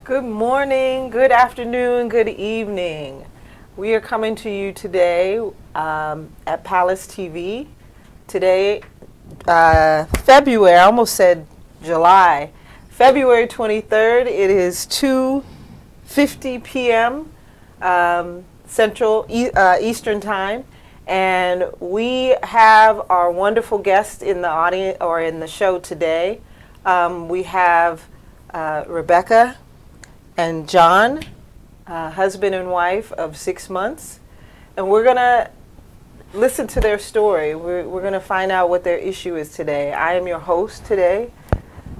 Good morning, good afternoon, good evening. We are coming to you today at Palace TV. Today, February, I almost said July, February 23rd. It is 2:50 p.m. Eastern Time. And we have our wonderful guest in the audience or in the show today. We have Rebecca and John, husband and wife of 6 months. And we're going to listen to their story. We're going to find out what their issue is today. I am your host today,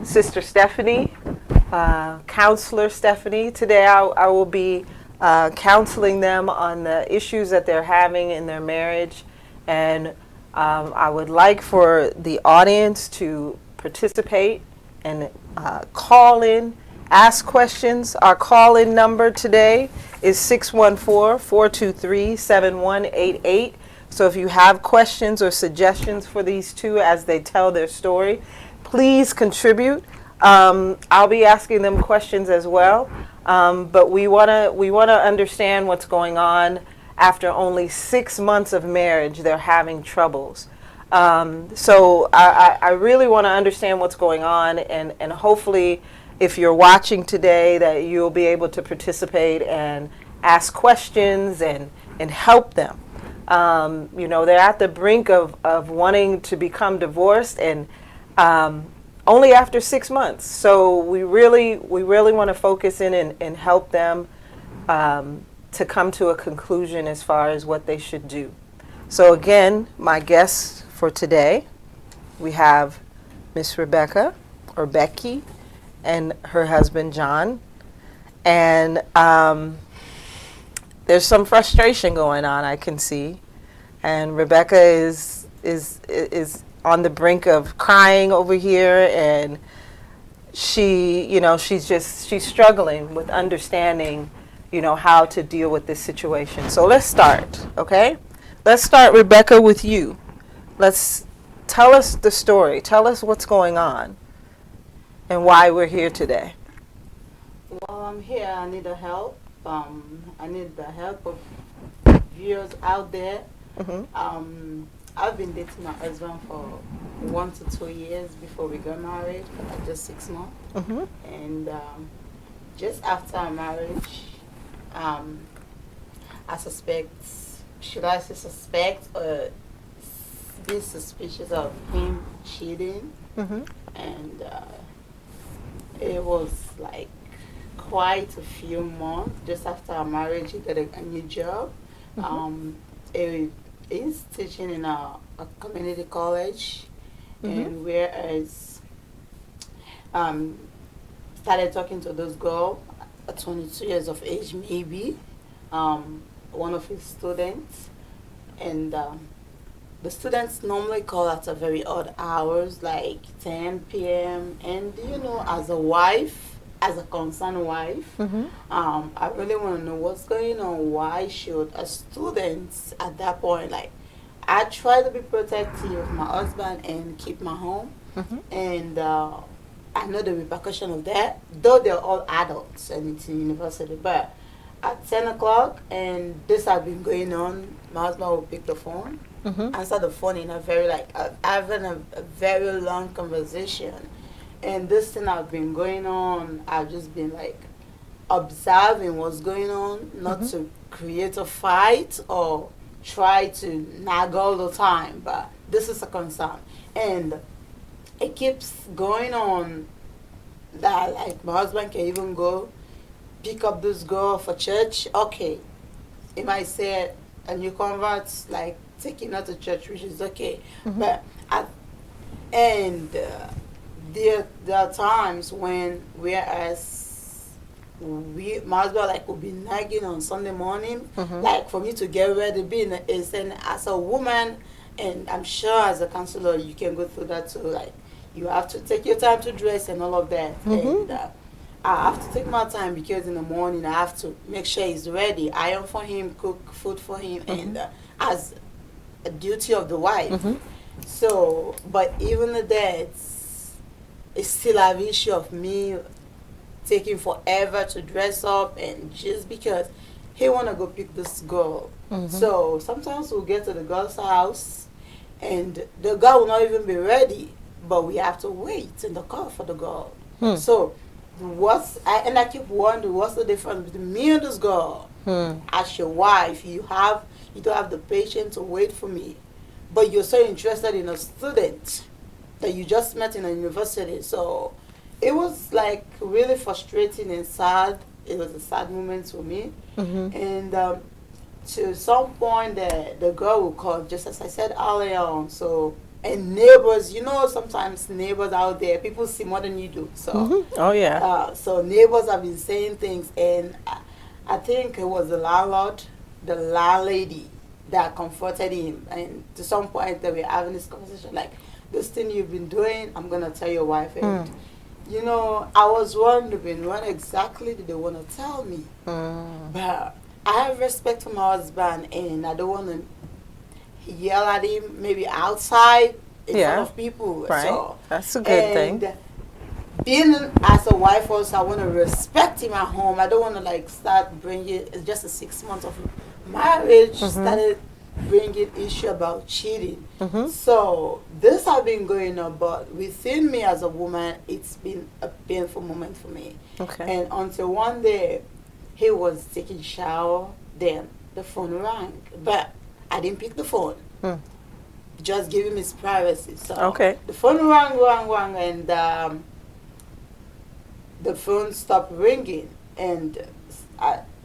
Sister Stephani, Counselor Stephani. Today I will be counseling them on the issues that they're having in their marriage. And I would like for the audience to participate and call in. Ask questions. Our call-in number today is 614-423-7188. So if you have questions or suggestions for these two as they tell their story, please contribute. I'll be asking them questions as well. But we wanna understand what's going on after only 6 months of marriage. They're having troubles. So I really want to understand what's going on, and hopefully if you're watching today that you'll be able to participate and ask questions and help them. They're at the brink of wanting to become divorced, and only after 6 months. So we really want to focus in and help them to come to a conclusion as far as what they should do. So again, my guests for today, we have Miss Rebecca, or Becky, and her husband John, and there's some frustration going on, I can see, and Rebecca is on the brink of crying over here, and she's struggling with understanding, how to deal with this situation. So let's start, okay? Let's start, Rebecca, with you. Let's tell us the story. Tell us what's going on and why we're here today. Well, I'm here. I need the help. I need the help of viewers out there. I've been dating my husband for 1 to 2 years before we got married, for just 6 months. And just after our marriage, I suspect, should I say suspect, or be suspicious of him cheating. And it was like quite a few months just after our marriage. He got a new job. He's teaching in a community college, and whereas started talking to this girl at 22 years of age, maybe one of his students, and the students normally call at a very odd hours, like 10 p.m. And as a wife, as a concerned wife, I really want to know what's going on. Why should a student at that point, like, I try to be protective of my husband and keep my home, and I know the repercussion of that, though they're all adults and it's in university, but at 10 o'clock, and this had been going on, my husband will pick the phone, answer the phone in a very, having a very long conversation. And this thing has been going on, I've just been observing what's going on, not to create a fight or try to nag all the time, but this is a concern. And it keeps going on that, my husband can even go pick up this girl for church. Okay, he might say a new convert, taking her to church, which is okay. But there are times when, whereas my husband will be nagging on Sunday morning, for me to get ready, and as a woman, and I'm sure as a counselor you can go through that too. You have to take your time to dress and all of that. And I have to take my time, because in the morning I have to make sure he's ready, iron for him, cook food for him, and as a duty of the wife. So, but even that, it's still an issue of me taking forever to dress up, and just because he want to go pick this girl. So sometimes we'll get to the girl's house and the girl will not even be ready, but we have to wait in the car for the girl. So I keep wondering, what's the difference between me and this girl? As your wife, you don't have the patience to wait for me, but you're so interested in a student that you just met in a university. So it was like really frustrating and sad. It was a sad moment for me. And to some point, the girl will call, just as I said earlier on. So, and neighbors, sometimes neighbors out there, people see more than you do. So, Oh, yeah. So neighbors have been saying things, and I think it was the landlady that comforted him. And to some point, they were having this conversation like, this thing you've been doing, I'm going to tell your wife. And, I was wondering, what exactly did they want to tell me? But I have respect for my husband, and I don't want to yell at him, maybe outside in front of people. Right. So, that's a good thing. Being as a wife also, I want to respect him at home. I don't want to like start bringing, it's just a 6 months of marriage, started bringing issue about cheating. So this has been going on, but within me as a woman, it's been a painful moment for me. Okay. And until one day, he was taking shower, then the phone rang, but I didn't pick the phone. Just give him his privacy. So the phone rang, and the phone stopped ringing, and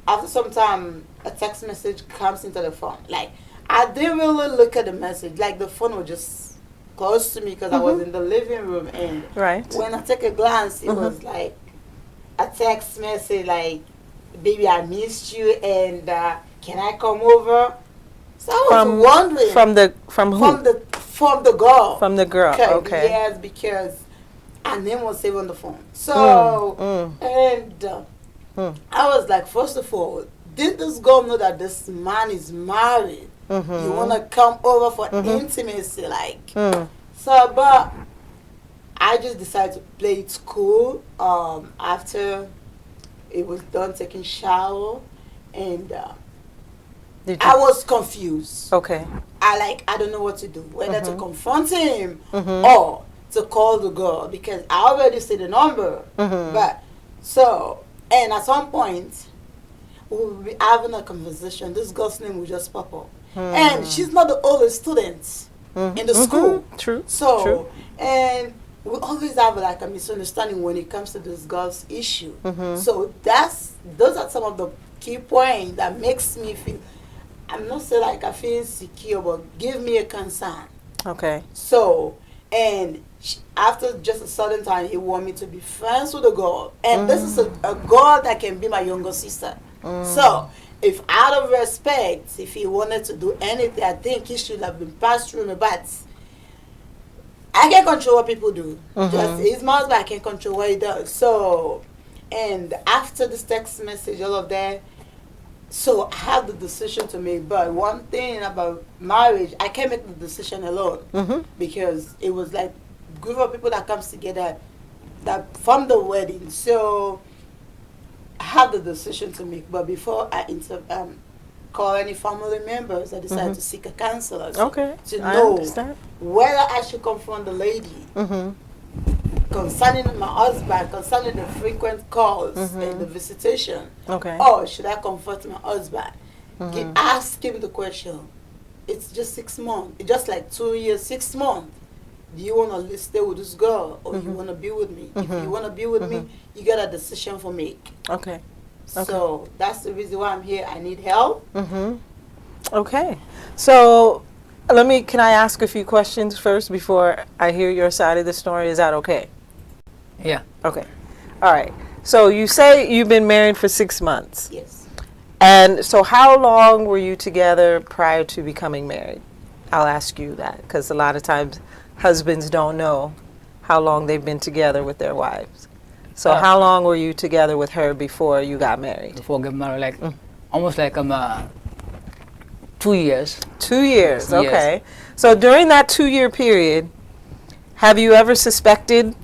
after some time, a text message comes into the phone. Like, I didn't really look at the message. Like, the phone was just close to me because I was in the living room, and when I take a glance, it was like a text message like, baby, I missed you, and can I come over? So I was wondering. From who? From the girl. From the girl, okay. Yes, because her name was saved on the phone. So, and I was like, first of all, did this girl know that this man is married? You want to come over for intimacy, like. So, but I just decided to play it cool after it was done taking shower, and I was confused. Okay. I don't know what to do, whether to confront him or to call the girl, because I already see the number. But so, and at some point we'll be having a conversation, this girl's name will just pop up, and she's not the oldest student in the school. True. So True. and we always have like a misunderstanding when it comes to this girl's issue. So those are some of the key points that makes me feel, I'm not saying like I feel insecure, but give me a concern. Okay. So, and after just a certain time, he want me to be friends with the girl, and this is a girl that can be my younger sister. So, if out of respect, if he wanted to do anything, I think he should have been passed through me, but I can't control what people do. Just his mouth, but I can't control what he does. So, and after this text message, all of that, so I have the decision to make. But one thing about marriage, I can't make the decision alone, because it was like a group of people that comes together that from the wedding. So I have the decision to make. But before I call any family members, I decided to seek a counselor to know whether I should confront the lady concerning my husband, concerning the frequent calls and the visitation. Or should I confront my husband? Ask him the question. It's just 6 months. It's just like 2 years, 6 months. Do you want to stay with this girl, or you want to be with me? If you want to be with me, you got a decision for me. So that's the reason why I'm here. I need help. Okay. So can I ask a few questions first before I hear your side of the story? Is that okay? Yeah. Okay. All right. So you say you've been married for 6 months. Yes. And so how long were you together prior to becoming married? I'll ask you that, because a lot of times husbands don't know how long they've been together with their wives. So how long were you together with her before you got married? Before getting married, like almost like 2 years. 2 years, okay. So during that 2 year period, have you ever suspected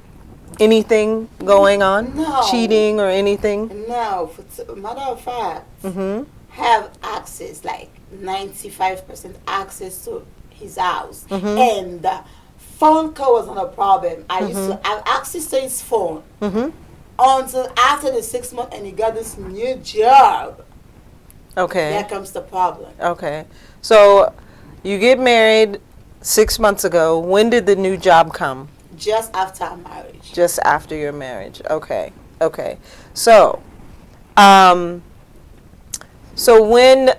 anything going on? No. Cheating or anything? No, matter of fact, Mm-hmm. have access, like 95% access to his house. Mhm. And the phone call was not a problem. I used to have access to his phone Mm-hmm. until after the 6 months and he got this new job. Okay. There comes the problem. Okay. So you get married 6 months ago. When did the new job come? Just after our marriage. Just after your marriage. Okay. Okay. So, um, so when,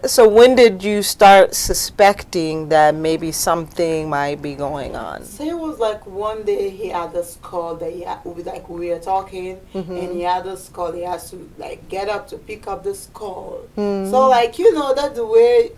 so when did you start suspecting that maybe something might be going on? So it was like one day he had this call that we were talking, and he had this call. He has to like get up to pick up this call. So like that's the way,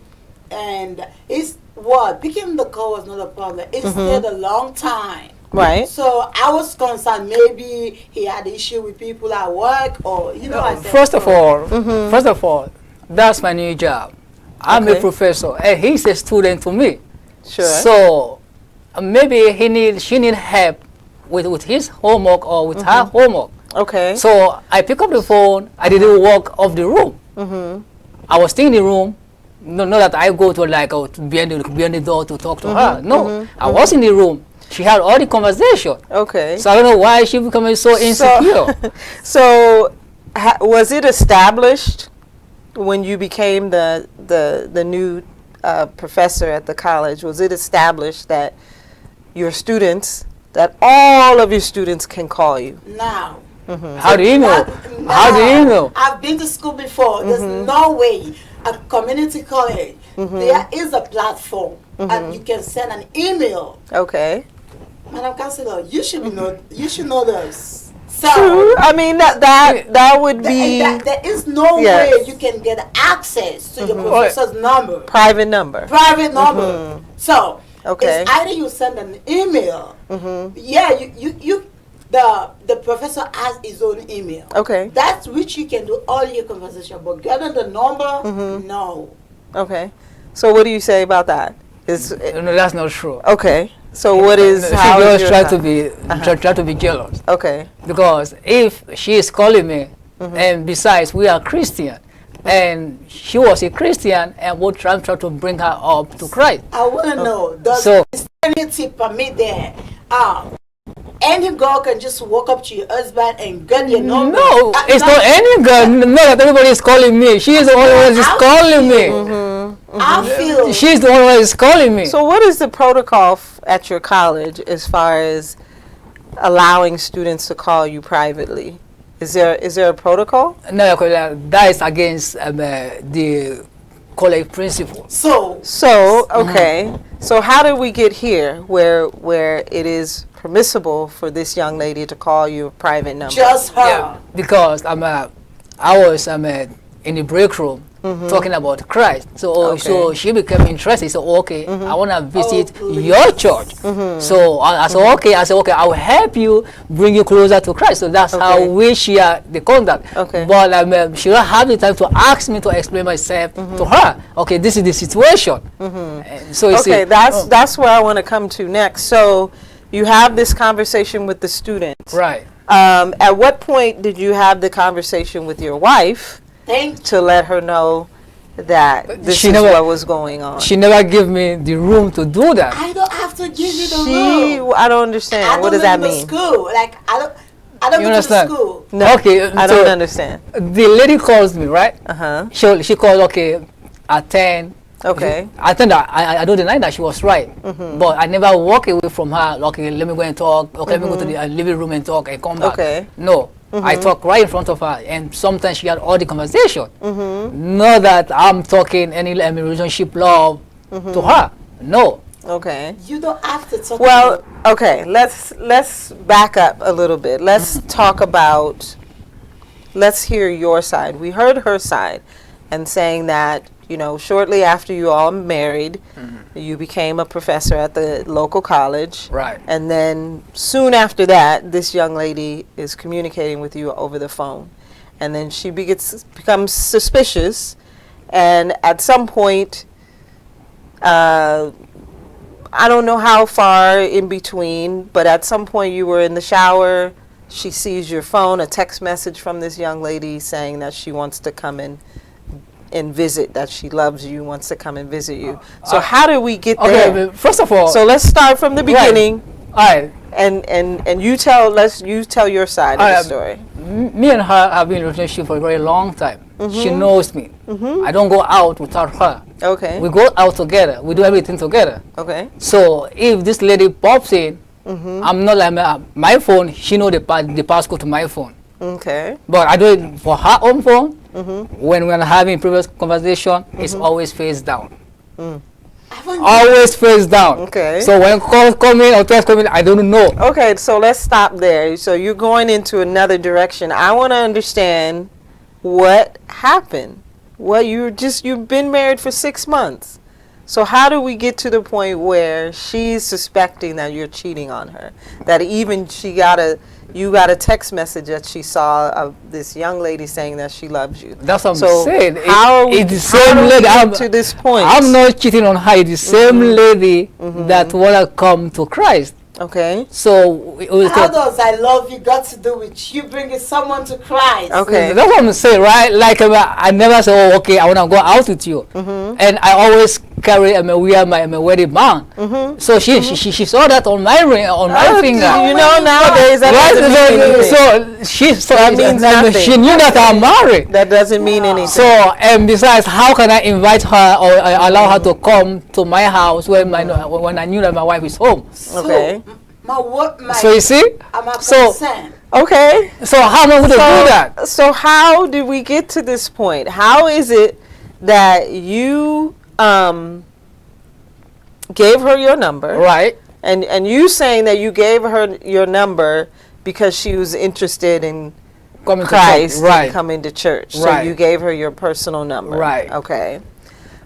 and it's what picking the call was not a problem. It stayed a long time. Right. So I was concerned maybe he had issue with people at work or I said, First of all, that's my new job. I'm a Okay. professor, and he's a student to me. Sure. So maybe she need help with his homework or with her homework. Okay. So I pick up the phone. I didn't walk off the room. I was still in the room. No, not that I go to to behind the door to talk to her. No, I was in the room. She had all the conversation. Okay. So I don't know why she becoming so insecure. So, was it established when you became the new professor at the college? Was it established that that all of your students can call you? now. How do you know? How do you know? I've been to school before. There's no way a community college. There is a platform, and you can send an email. Okay. Madam Counselor, you should know this. So True. I mean that would be there is no Yes. way you can get access to your professor's number, private number. private number. So Okay. it's either you send an email. Yeah, the professor has his own email. Okay. That's which you can do all your conversation, but getting the number, no. Okay. So what do you say about that? No, that's not true. Okay. So what is She how is just your try time? to be jealous. Okay. Because if she is calling me, and besides we are Christian, and she was a Christian, and we're trying to bring her up to Christ. I want to know, does So- Christianity permit that any girl can just walk up to your husband and get your number? No, it's not any girl. No, that everybody is calling me. She is the only one that is calling me. I feel She's the one that is calling me. So what is the protocol at your college as far as allowing students to call you privately? Is there a protocol? No, that is against the college principle. so. Okay. So how did we get here where it is permissible for this young lady to call you a private number? Just her. Yeah, because I was in the break room talking about Christ. So so she became interested. So okay, I want to visit please. your church. So I said okay. I will help you, bring you closer to Christ. So that's how we share the contact. Okay. But she don't have the time to ask me to explain myself to her. Okay, this is the situation. So you see, Okay, that's where I want to come to next. So you have this conversation with the students. right. At what point did you have the conversation with your wife Thank to let her know that this She is never- what was going on? She never gave me the room to do that. I don't have to give you the room. I don't understand. I don't What does go that to the mean? school. Like I don't You go to the understand? school. No, Okay, I so don't understand. The lady calls me, right? She called at 10. Okay. I think that I don't deny that she was right, but I never walk away from her. Okay, let me go and talk. Okay, let me go to the living room and talk and come back. Okay. No, I talk right in front of her, and sometimes she had all the conversation. Not that I'm talking any relationship love to her. No. Okay. You don't have to talk. Well, about okay. Let's back up a little bit. Let's talk about. Let's hear your side. We heard her side, and saying that shortly after you all married, you became a professor at the local college. Right. And then soon after that, this young lady is communicating with you over the phone, and then she becomes suspicious, and at some point, I don't know how far in between, but at some point you were in the shower. She sees your phone, a text message from this young lady saying that she wants to come in and visit, that she loves you, wants to come and visit you. So how do we get there? Okay, first of all. So let's start from the beginning. Alright. And you tell your side of the story. Me and her have been in a relationship for a very long time. She knows me. I don't go out without her. Okay. We go out together. We do everything together. Okay. So if this lady pops in, I'm not like my phone. She know the passcode to my phone. Okay. But I do it for her own phone. When we're having previous conversation, it's always face down. Always face down. Okay. So when calls come in or text come in, I don't know. Okay, so let's stop there. So you're going into another direction. I want to understand what happened. Well, you've been married for 6 months. So how do we get to the point where she's suspecting that you're cheating on her? That even you got a text message that she saw of this young lady saying that she loves you. That's what I'm saying. How it's the same lady. I'm to this point. I'm not cheating on her. It's the same lady that wanna come to Christ. Okay. So how does "I love you" got to do with you bringing someone to Christ? Okay. That's what I'm saying, right? Like I never say, "Oh, okay, I wanna go out with you," and I always carry wear my wedding band. So she saw that on my ring, on my finger. You know, nowadays that doesn't mean anything. So that means nothing. She knew that I'm married. That doesn't mean anything. So and besides, how can I invite her or allow her to come to my house when I knew that my wife is home? Okay. So you see, okay. So how am I going to do that? So how did we get to this point? How is it that you gave her your number, right? And you saying that you gave her your number because she was interested in coming Christ, to church, right? Coming to church. Right. So you gave her your personal number, right? Okay.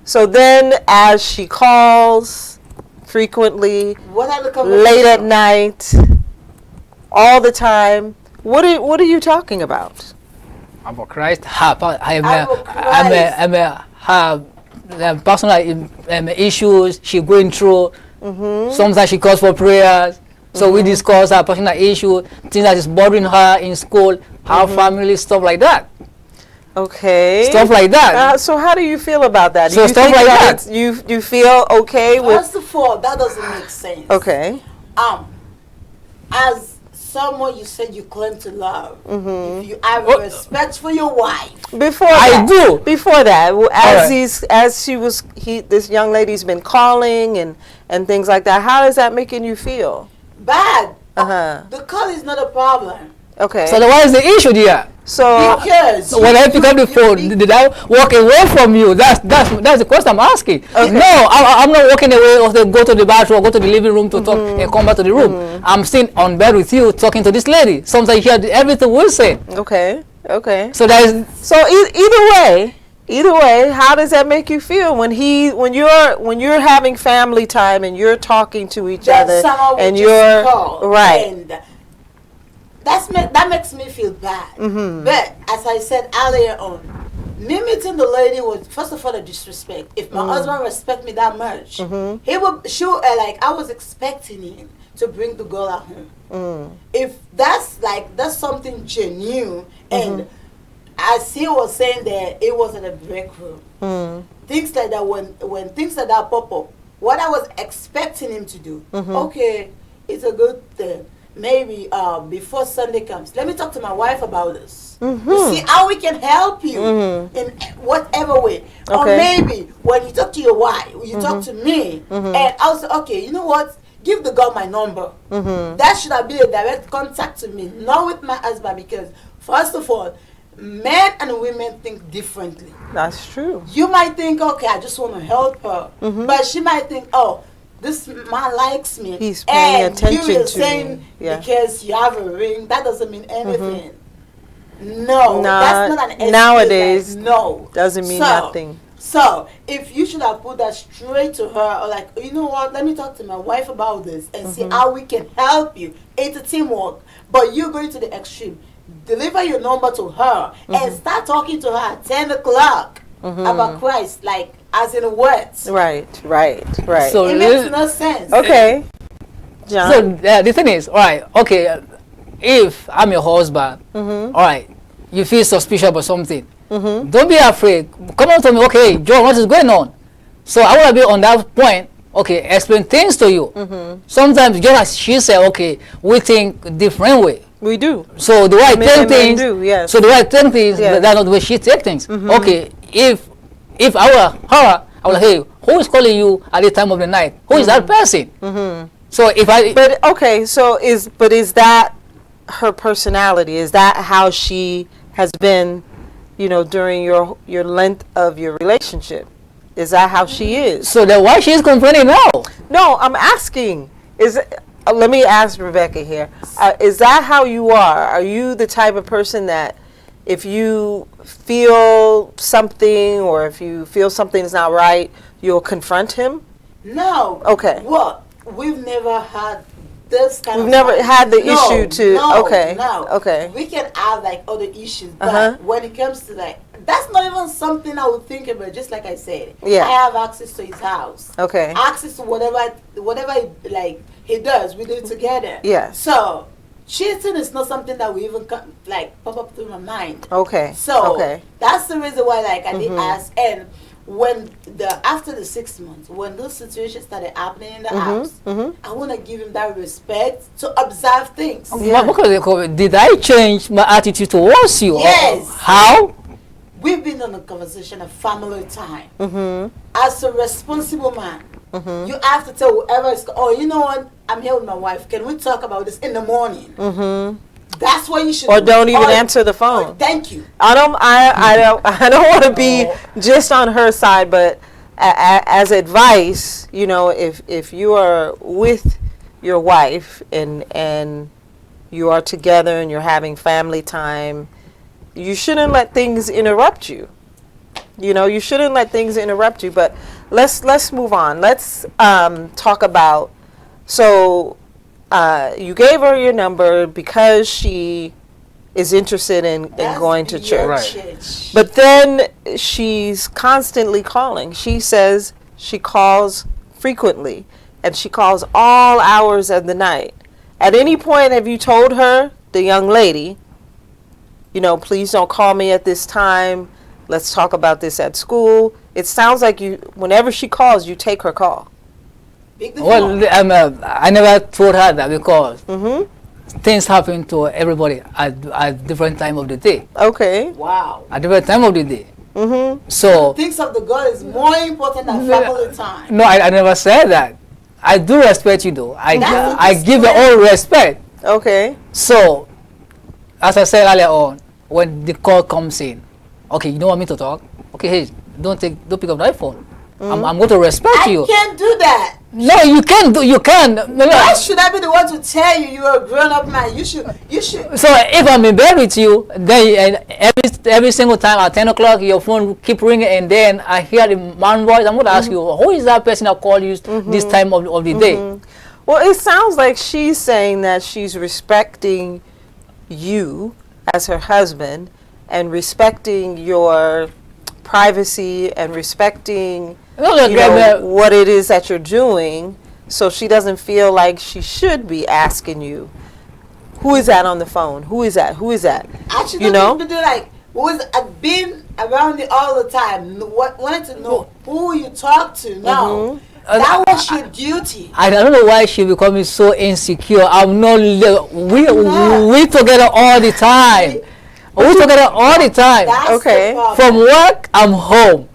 So then, as she calls frequently, late at night, all the time, what are you talking about? About Christ. I'm personal issues she going through. Sometimes she calls for prayers. So we discuss her personal issue, things that is bothering her in school, her family, stuff like that. Okay. Stuff like that. So how do you feel about that? So stuff like that. You feel okay with? First of all, that doesn't make sense. Okay. As someone you said you claim to love, if you have respect for your wife. Before that, this young lady's been calling and things like that. How is that making you feel? Bad. The call is not a problem. Okay. So what is the issue there? So because when I pick up the phone, did I walk away from you? That's the question I'm asking. Okay. No, I'm not walking away or go to the bathroom or go to the living room to talk and come back to the room. I'm sitting on bed with you talking to this lady. Sometimes you hear everything we say. Okay. So either way, how does that make you feel when you're having family time and you're talking to each other and you're right? And that makes me feel bad. But as I said earlier on, me meeting the lady was first of all a disrespect. If my husband respect me that much, he would show I was expecting him to bring the girl at home. If that's something genuine, and as he was saying that it was in a break room, things like that, when things like that pop up, what I was expecting him to do, okay, it's a good thing. Maybe before Sunday comes, let me talk to my wife about this. To see how we can help you in whatever way. Okay. Or maybe when you talk to your wife, you talk to me, and also, okay, you know what? Give the girl my number. That should have been a direct contact to me, not with my husband, because first of all, men and women think differently. That's true. You might think, okay, I just want to help her, but she might think, oh, this man likes me. He's paying attention you will to saying me. Yeah. Because you have a ring, that doesn't mean anything. No, that's not an excuse. Nowadays, no, doesn't mean nothing. So if you should have put that straight to her, or you know what, let me talk to my wife about this and see how we can help you. It's a teamwork, but you're going to the extreme. Deliver your number to her and start talking to her at 10 o'clock about Christ. as in what? Right. So It makes no sense. Okay. John. So the thing is, all right, okay, if I'm your husband, all right, you feel suspicious about something, don't be afraid. Come on to me, okay, John, what is going on? So I want to be on that point, okay, explain things to you. Sometimes, just as she said, okay, we think different way. We do. So the way I take things, do, yes. so the way I take things, Yes. that's not the way she take things. Okay, if I were her, I would like, hey, who is calling you at the time of the night? Who is that person? So if I, But okay, so is that her personality? Is that how she has been, during your length of your relationship? Is that how she is? so then why she is complaining now? No, I'm asking. Is it? Let me ask Rebecca here. Is that how you are? Are you the type of person that if you feel something or if you feel something's not right, you'll confront him? No. Okay. What? We've never had this kind We've of never fight. had the No, issue to. no, Okay. No. Okay. We can have like other issues, but Uh-huh. when it comes to like, that's not even something I would think about. Just like I said, Yeah. I have access to his house. Okay. Access to whatever like he does, we do it together. Yes. So cheating is not something that we even pop up through my mind. Okay. So Okay. that's the reason why like I did ask. And when after the 6 months, when those situations started happening in the house, I want to give him that respect to observe things. Yeah. Because did I change my attitude towards you? Yes. How? We've been on a conversation of family time. As a responsible man, you have to tell whoever is, oh, you know what? I'm here with my wife. Can we talk about this in the morning? That's what you should Or do. don't even Or- answer the or phone. thank you. I don't want to be just on her side, but as advice, if you are with your wife and you are together and you're having family time, you shouldn't let things interrupt you. You shouldn't let things interrupt you. But let's move on. Let's talk about. So you gave her your number because she is interested in That's going to your church. church. But then she's constantly calling. She says she calls frequently, and she calls all hours of the night. At any point, have you told her, the young lady, please don't call me at this time. Let's talk about this at school. It sounds like whenever she calls, you take her call. Big Well, difference. I never told her that because things happen to everybody at different time of the day. Okay. Wow. At different time of the day. So Things of the God is more important than family time. no, I never said that. I do respect you though. That's I give you all respect. Okay. So, as I said earlier on, when the call comes in, okay, you don't want me to talk? Okay, hey, don't pick up the iPhone. I'm going to respect you. I can't do that. No, you can do. You can. No. Why should I be the one to tell you you're a grown-up man? You should. So if I'm in bed with you, then every single time at 10 o'clock, your phone keep ringing, and then I hear the man voice. I'm going to ask you, who is that person that called you this time of the day? Well, it sounds like she's saying that she's respecting you as her husband and respecting your privacy and respecting what it is that you're doing, so she doesn't feel like she should be asking you, who is that on the phone? Who is that? Who is that? Actually, people do like, I've been around it all the time. Wanted to know who you talk to now. That was your duty. I don't know why she becoming so insecure. I'm not. We together all the time. We together all the time. That's Okay. the problem. From work, I'm home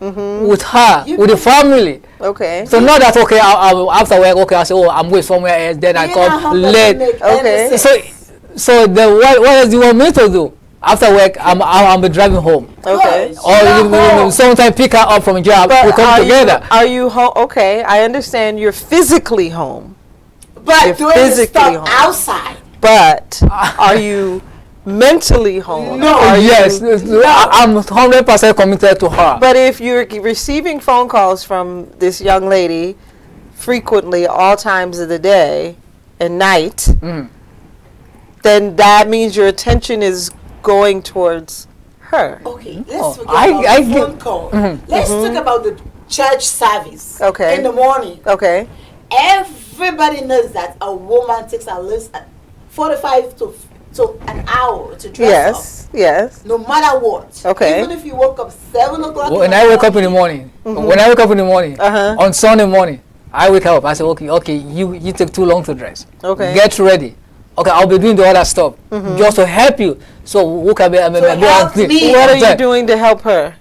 with her, with the family. Okay. So not that okay. After work, okay, I say, oh, I'm going somewhere else. Then I You know how come does it late. make Okay. any sense? So then what else do you want me to do? After work, I'm driving home. Okay. Good. Or home. sometimes pick her up from job. We come together. Are you home? Okay, I understand you're physically home, But You're doing the physically stuff home. outside. but are you mentally home? No. Are you- Yes, I'm 100% committed to her. But if you're receiving phone calls from this young lady frequently, all times of the day and night, then that means your attention is going towards her. Okay, Oh, let's forget about the phone call. Let's talk about the church service. Okay. In the morning. Okay. Everybody knows that a woman takes at least 45 to an hour to dress Yes. up. Yes. No matter what. Okay. Even if you woke up 7 o'clock. When I wake up in the morning, Uh-huh. on Sunday morning, I wake up. I say, okay, you take too long to dress. Okay. Get ready. Okay, I'll be doing the other stuff just to help you. So who can be? help me. What are you doing to help her?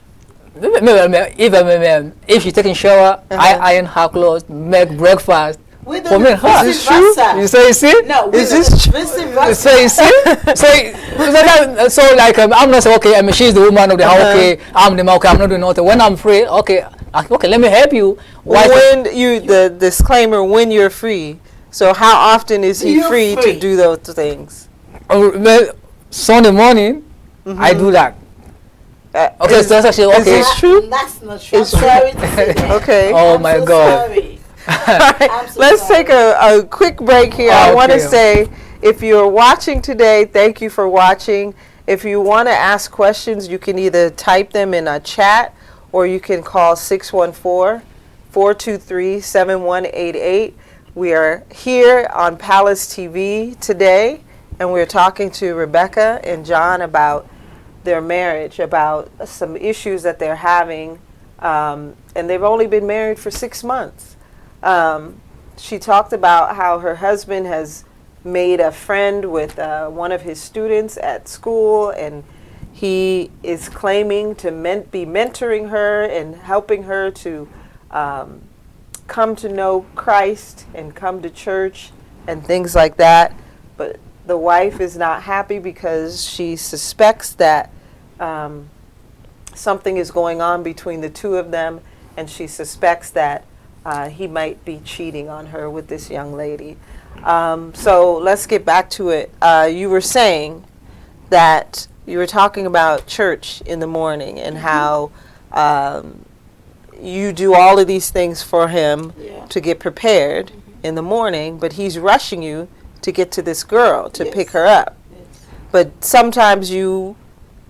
If she's taking shower, I iron her clothes, make breakfast. We For me, don't is vice versa. You see? No, we Is don't this true? vice versa. So you see, so like I'm not saying okay, she's the woman of the house. Okay, I'm the man. Okay, I'm not doing nothing. When I'm free, okay, let me help you. When the disclaimer, when you're free. So how often is he You're free free. to do those things? Sunday morning, I do that. Okay, so that's actually Is okay. this true? That's not true. I'm sorry to say that. Okay. Oh I'm my so God. Sorry. Alright, so let's sorry. take a quick break here. I want to Okay. say, if you're watching today, thank you for watching. If you want to ask questions, you can either type them in a chat or you can call 614-423-7188. We are here on Palace TV today, and we're talking to Rebecca and John about their marriage, about some issues that they're having, and they've only been married for 6 months. She talked about how her husband has made a friend with one of his students at school, and he is claiming to be mentoring her and helping her to come to know Christ and come to church and things like that. But the wife is not happy because she suspects that something is going on between the two of them, and she suspects that he might be cheating on her with this young lady. So let's get back to it. You were saying that you were talking about church in the morning and how you do all of these things for him to get prepared in the morning, but he's rushing you to get to this girl, to pick her up. Yes. But sometimes you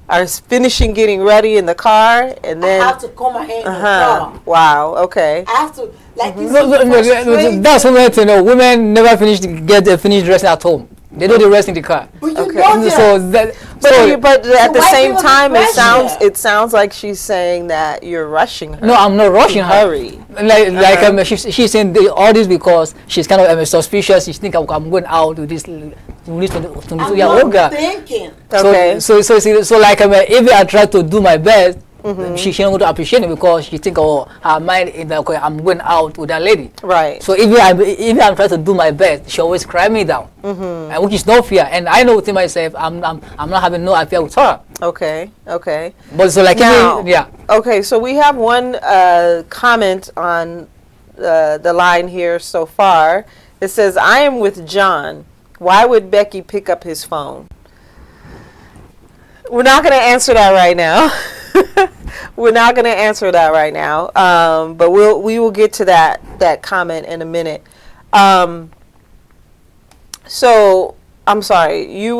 are finishing getting ready in the car, and then I have to comb my hair in the car. Wow. Okay. I have to, like, it's No, that's something to know. Women never finish dressing at home. They do the rest in the car. But you Okay. know that. So that, But at the why same give her the time, pressure? it sounds like she's saying that you're rushing her. no, I'm not rushing her. Hurry. She's saying all this because she's kind of suspicious. She think I'm going out with this 22-year-old girl. Thinking. Okay. So like if I try to do my best, she's not going to appreciate it because she think her mind is like, okay, I'm going out with that lady. Right. So if I'm trying to do my best, she always cry me down, and which is no fear. And I know within myself, I'm not having no affair with her. Okay. Okay. But so like Now, yeah. Okay, so we have one comment on the line here so far. It says, I am with John. Why would Becky pick up his phone? We're not going to answer that right now. We're not going to answer that right now. But we will get to that comment in a minute. So I'm sorry. You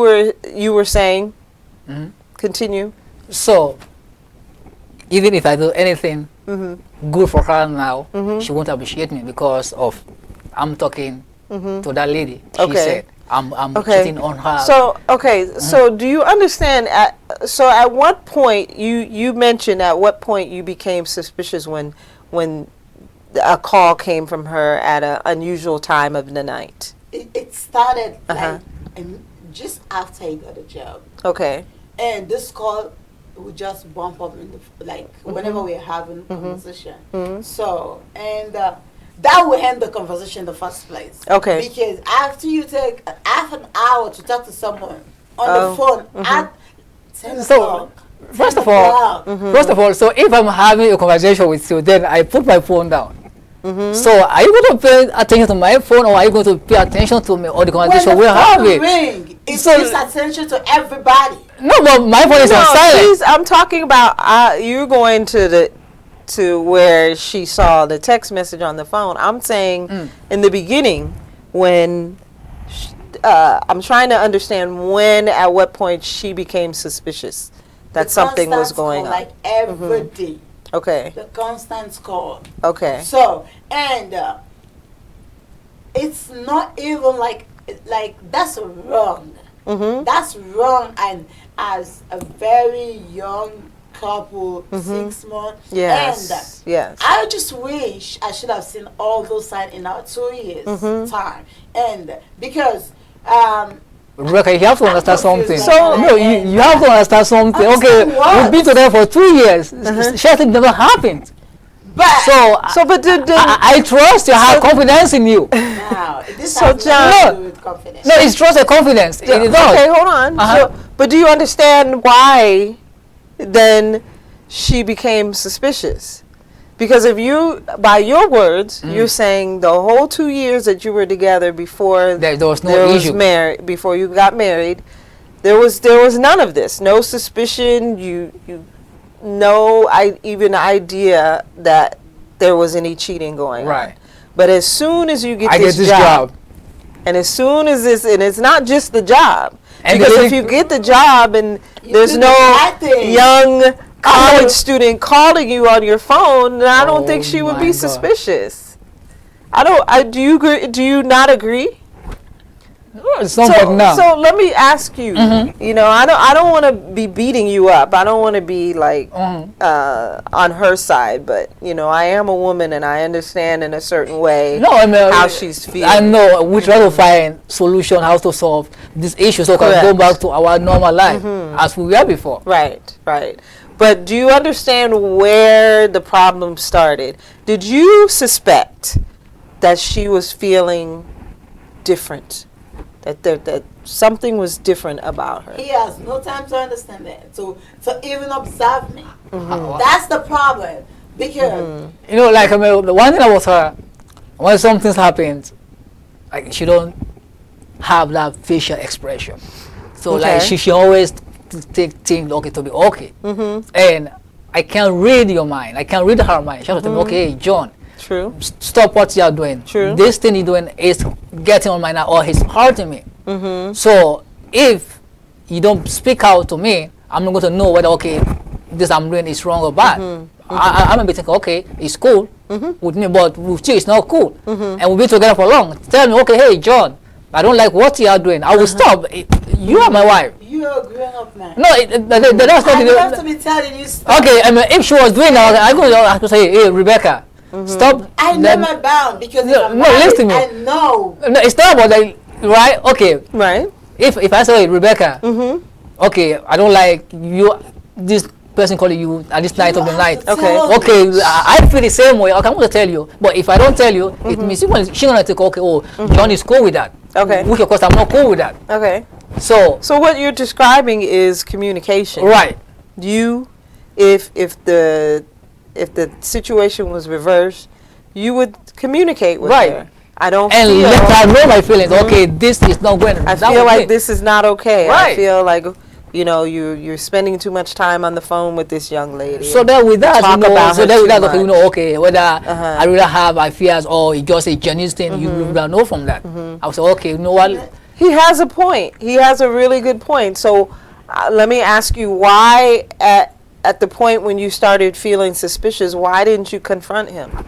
were saying. Continue. So even if I do anything good for her now, she won't appreciate me because of I'm talking to that lady. She Okay. said I'm cheating on her. So do you understand? At what point you mentioned at what point you became suspicious when a call came from her at an unusual time of the night? It started like just after I got a job. Okay. And this call would just bump up in the whenever we're having conversation. So that will end the conversation in the first place. Okay. Because after you take half an hour to talk to someone on the phone at 10 So, o'clock. First of 10 all, o'clock. so if I'm having a conversation with you, then I put my phone down. So are you going to pay attention to my phone, or are you going to pay attention to me or the conversation when we're the phone having? ring, it So- gives attention to everybody. No, but my phone is on silent. I'm talking about you're going to where she saw the text message on the phone. I'm saying in the beginning when I'm trying to understand at what point she became suspicious that The something was constant going call, on. like every day. Okay. The constant call. Okay. So, and it's not even like that's wrong. Mhm. That's wrong. And as a very young couple, 6 months, Yes. and Yes. I just wish I should have seen all those signs in our 2 years time, and because Rebecca, you have to understand something. So- no, you have to understand something. Okay, Understand what? we've been together for 2 years. Something never happened. but So But I trust you. I have confidence in you. now this So, has John- nothing to do with confidence. No, it's trust and confidence. It does. okay, hold on. Uh-huh. So, but do you understand why then she became suspicious? Because if you, by your words, you're saying the whole 2 years that you were together before There was no issue. before you got married, there was none of this, no suspicion. You no even idea that there was any cheating going on. Right. But as soon as you get I this, get this job. and as soon as this, and it's not just the job, And because the if you get the job and there's do no the right thing. young college student calling you on your phone, then I don't Oh think she would my be God. suspicious. Do you agree? Do you not agree? It's not like now. So let me ask you. You know, I don't want to be beating you up. I don't want to be like on her side, but you know, I am a woman and I understand in a certain way No, I mean, how she's feeling. I know we try to find solution how to solve this issue so we can go Correct. back to our normal life as we were before. Right, right. But do you understand where the problem started? Did you suspect that she was feeling different? That something was different about her? He has no time to understand that, to even observe me. That's the problem. Because You know, like I mean, the one thing about her, when something happens, like she don't have that facial expression. So like Okay. she always take things okay to be okay. And I can't read your mind. I can't read her mind. She has to tell me, okay, John, True. stop what you are doing. True. This thing you're doing is getting on my nerve or it's hurting me. So if you don't speak out to me, I'm not going to know whether okay, this I'm doing is wrong or bad. I'm gonna be thinking, okay, it's cool with me, but with you it's not cool. And we've been together for long. Tell me, okay, hey John, I don't like what you are doing. I will stop. You are my wife. you're a grown-up man. No, that's I not. have to be telling you stuff. Okay, I mean, if she was doing that, I'm going to have to say, hey, Rebecca, stop. I know my bound because if No, I'm no, married, listen to me. I know. No, it's not about like, right? Okay, Right. if I say, Rebecca, okay, I don't like you, this person calling you at this night of the have night. to Okay. tell Okay, me. I feel the same way. Okay, I'm going to tell you. But if I don't tell you, it means she's going to think, okay, oh, John is cool with that. Okay. Which, of course, I'm not cool with that. Okay. So, So what you're describing is communication. right. You, if the situation was reversed, you would communicate with Right. her. I don't And feel. let her know my feelings. Okay, this is not going. I that feel was like it. this is not okay. I Right. feel like, you know, you're spending too much time on the phone with this young lady. So that with that, Talk you know, about so her that with too that, okay, you much. know, okay, whether Uh-huh. I really have my fears or it's just a genuine thing, you will know from that. I would say, okay, you know what? He has a point. He has a really good point. So let me ask you, why at the point when you started feeling suspicious, why didn't you confront him?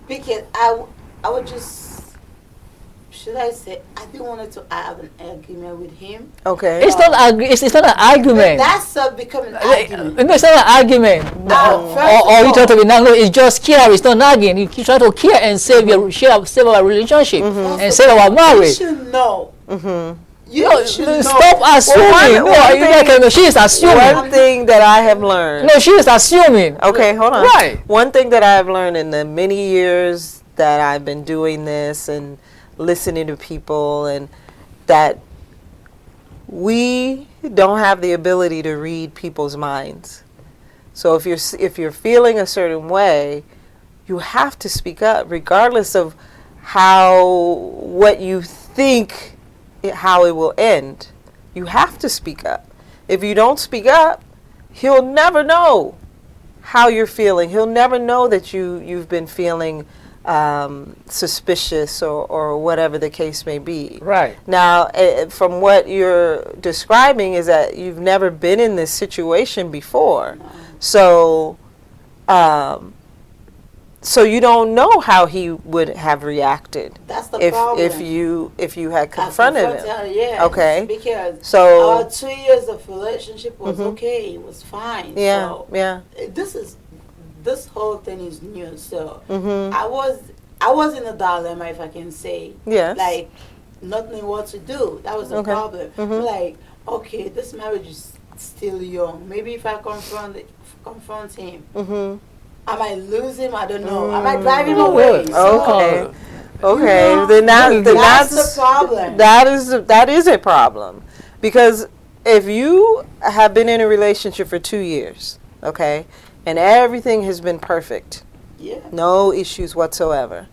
Because I would just, should I say, I didn't want to have an argument with him. Okay. It's not it's not an argument. That's becoming an No, argument. it's not an argument. First Or of you try to all- be no, it's just care. It's not nagging. You try to care and save our relationship and save our You marriage. should know. You No, should know. stop assuming. one thing- She is assuming. One thing that I have learned. No, she is assuming. Okay, hold on. Right. One thing that I have learned in the many years that I've been doing this and listening to people, and that we don't have the ability to read people's minds. So if you're feeling a certain way, you have to speak up, regardless of what you think how it will end. You have to speak up. If you don't speak up, he'll never know how you're feeling. He'll never know that you've been feeling suspicious or whatever the case may be. Right. Now, from what you're describing is that you've never been in this situation before. So So you don't know how he would have reacted That's the if problem. if you had confronted him. Her, yes, Okay. because So our 2 years of relationship was okay. It was fine. yeah, So yeah. this whole thing is new. So Mhm. I was in a dilemma, if I can say. Yes. Like not knowing what to do. That was the Okay. problem. Mhm. Like, okay, this marriage is still young. Maybe if I confront him, Mhm. I might lose him. I don't know. I might drive him away. Good. So, Okay. Oh. Okay. You know, then that's that's the problem. that is a problem, because if you have been in a relationship for 2 years, okay, and everything has been perfect, Yeah. no issues whatsoever.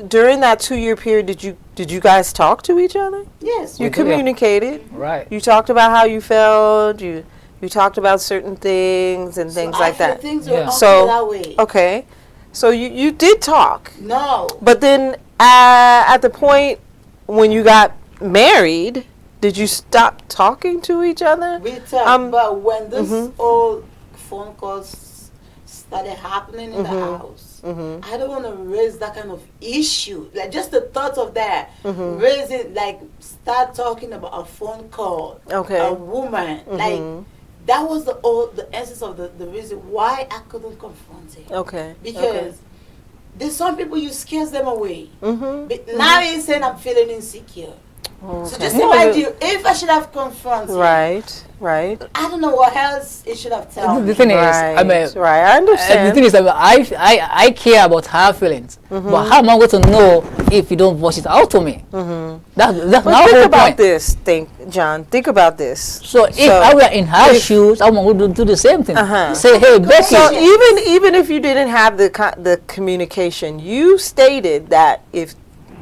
During that 2 year period, did you guys talk to each other? Yes. You We did, yeah. communicated. Right. You talked about how you felt. You talked about certain things and things So like I feel that. Things were Yeah. okay So- that way. Okay, so you did talk, No. but then at the point when you got married, did you stop talking to each other? We talk, but when this all phone calls started happening in the house, I don't want to raise that kind of issue. Like just the thought of that, raising like start talking about a phone call, Okay. a woman, like that was the essence of the reason why I couldn't confront him. Okay. Because there's some people you scares them away. Mm-hmm. But now he's saying I'm feeling insecure. Okay. So just imagine if I should have confronted him. Right. Right. I don't know what else it should have told me. The thing is, Right. I mean, right. I understand. the thing is that I care about her feelings, but how am I going to know if you don't voice it out to me? That's But my think whole about point. this, John. Think about this. So if I were in her shoes, I would do the same thing. Say, hey, Becky. So even if you didn't have the communication, you stated that if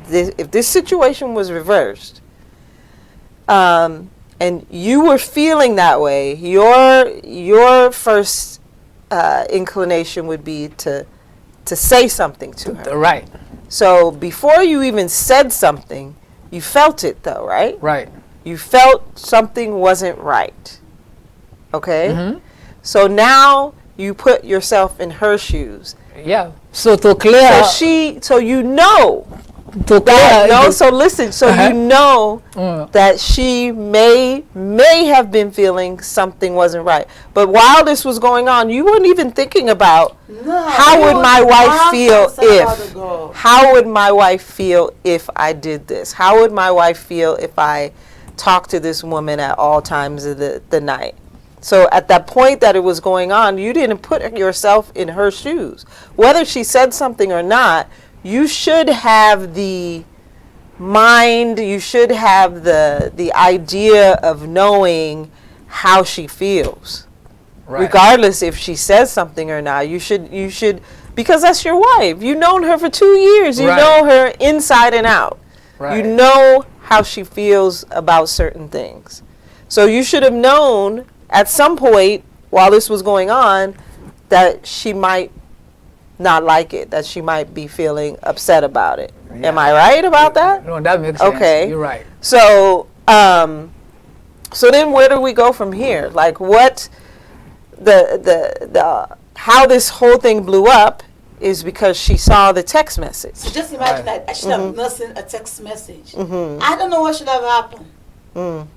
this situation was reversed, and you were feeling that way, your first inclination would be to say something to her. Right, So before you even said something, you felt it though, right? right. You felt something wasn't right. Okay? Mhm. So now you put yourself in her shoes. Yeah. So to clear, So you know to that, clear. so listen, so you know that she may have been feeling something wasn't right. But while this was going on, you weren't even thinking about how would my wife feel how would my wife feel if I did this? How would my wife feel if I talked to this woman at all times of the night? So at that point that it was going on, you didn't put yourself in her shoes. Whether she said something or not, you should have the mind, you should have the idea of knowing how she feels. Right. Regardless if she says something or not, you should, because that's your wife. You've known her for 2 years. You Right. know her inside and out. Right. You know how she feels about certain things. So you should have known at some point while this was going on that she might not like it, that she might be feeling upset about it. Yeah. Am I right about that? No, that makes sense. Okay. You're right. So, so then where do we go from here? Like what the how this whole thing blew up is because she saw the text message. So just imagine that I should have not sent a text message. I don't know what should have happened. All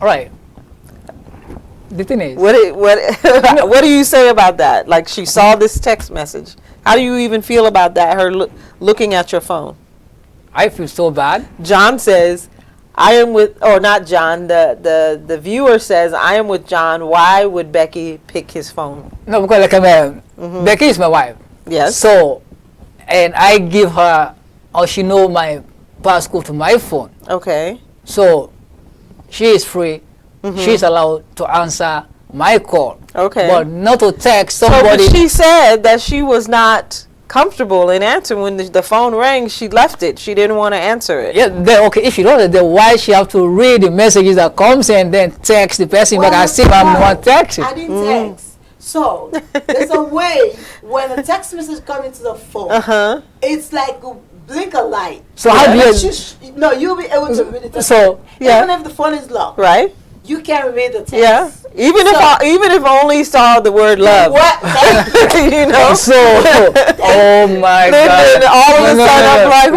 right. The thing is, What do you say about that? Like she saw this text message. How do you even feel about that? Her looking at your phone. I feel so bad. John says, "I am with," or not John. The viewer says, "I am with John. Why would Becky pick his phone?" No, because like Becky is my wife. Yes. So, and I give her, or she know my passcode to my phone. Okay. So, she is free. She's allowed to answer my call. Okay. But not to text So, but somebody. she said that she was not comfortable in answering when the phone rang. She left it. She didn't want to answer it. Yeah, then okay. If she don't, then why she have to read the messages that comes and then text the person back and see if I'm the one texting? I didn't text. So there's a way when a text message comes into the phone, it's like a blink a light. So how do you? No, you'll be able to read it. So yeah. Even if the phone is locked, Right. you can read the text. Yeah. Even if I only saw the word love. What? You know. So, oh my God. Then all of a sudden I'm like,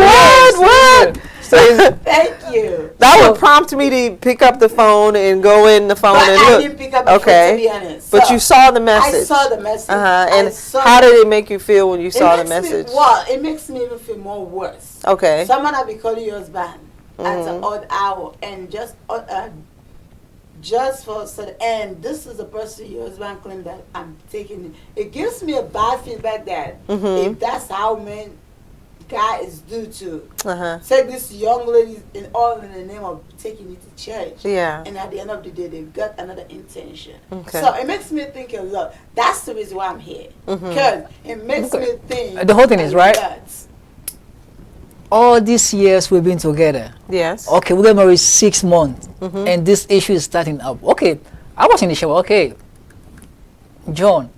what? So Thank you. that would prompt me to pick up the phone and go in the phone But and I look. didn't pick up the phone, to be honest. But So, you saw the I message. saw the message. And I saw how the- did it make you feel when you saw the It makes me- message? Well, it makes me even feel more worse. Okay. Someone will be calling your husband at Mm-hmm. an odd hour and just for said, and this is the person your husband claimed that I'm taking. It gives me a bad feedback that Mm-hmm. if that's how men guy is due to Uh-huh. take this young lady in all in the name of taking it to church. Yeah. And at the end of the day, they've got another intention. Okay. So it makes me think a lot. That's the reason why I'm here. Mhm. Because it makes Okay. me think. The whole thing is, a right? lot. All these years we've been together. Yes. Okay, we got married 6 months, Mhm. and this issue is starting up. Okay, I was in the shower. Okay, John,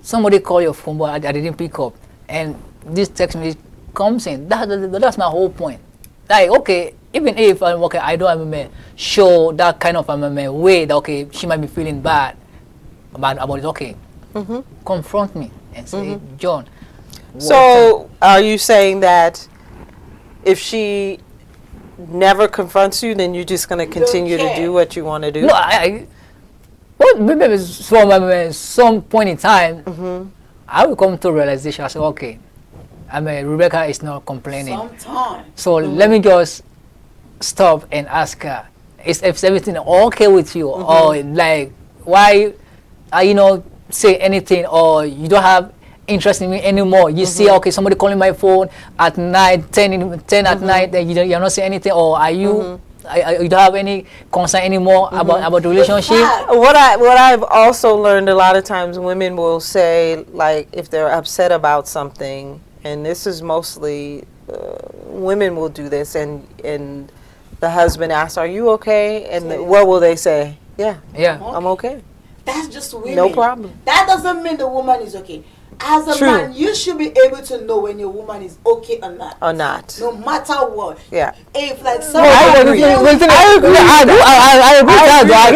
somebody called your phone, but I didn't pick up, and this text message comes in. That's my whole point. Like, okay, even if I'm okay, I don't show that kind of way that okay, she might be feeling bad about it. Okay, Mhm. confront me and say, John. So are you saying that if she never confronts you, then you're just going to continue to care. do what you want to do? No, well, maybe from some point in time, I will come to a realization. I say, okay, Rebecca is not complaining. Sometimes. So let me just stop and ask her, is everything okay with you? Or like, why, say anything, or you don't have interest in me anymore? You see, okay, somebody calling my phone at night, 10 at night, and you're not saying anything, or are you, you don't have any concern anymore about the relationship? What I've also learned, a lot of times women will say, like, if they're upset about something, and this is mostly women will do this, and the husband asks, "Are you okay?" And what will they say? Yeah, I'm okay. That's just women. No problem. That doesn't mean the woman is okay. As a True. man, you should be able to know when your woman is okay or not. Or not. No matter what. Yeah. If like I someone agree. I agree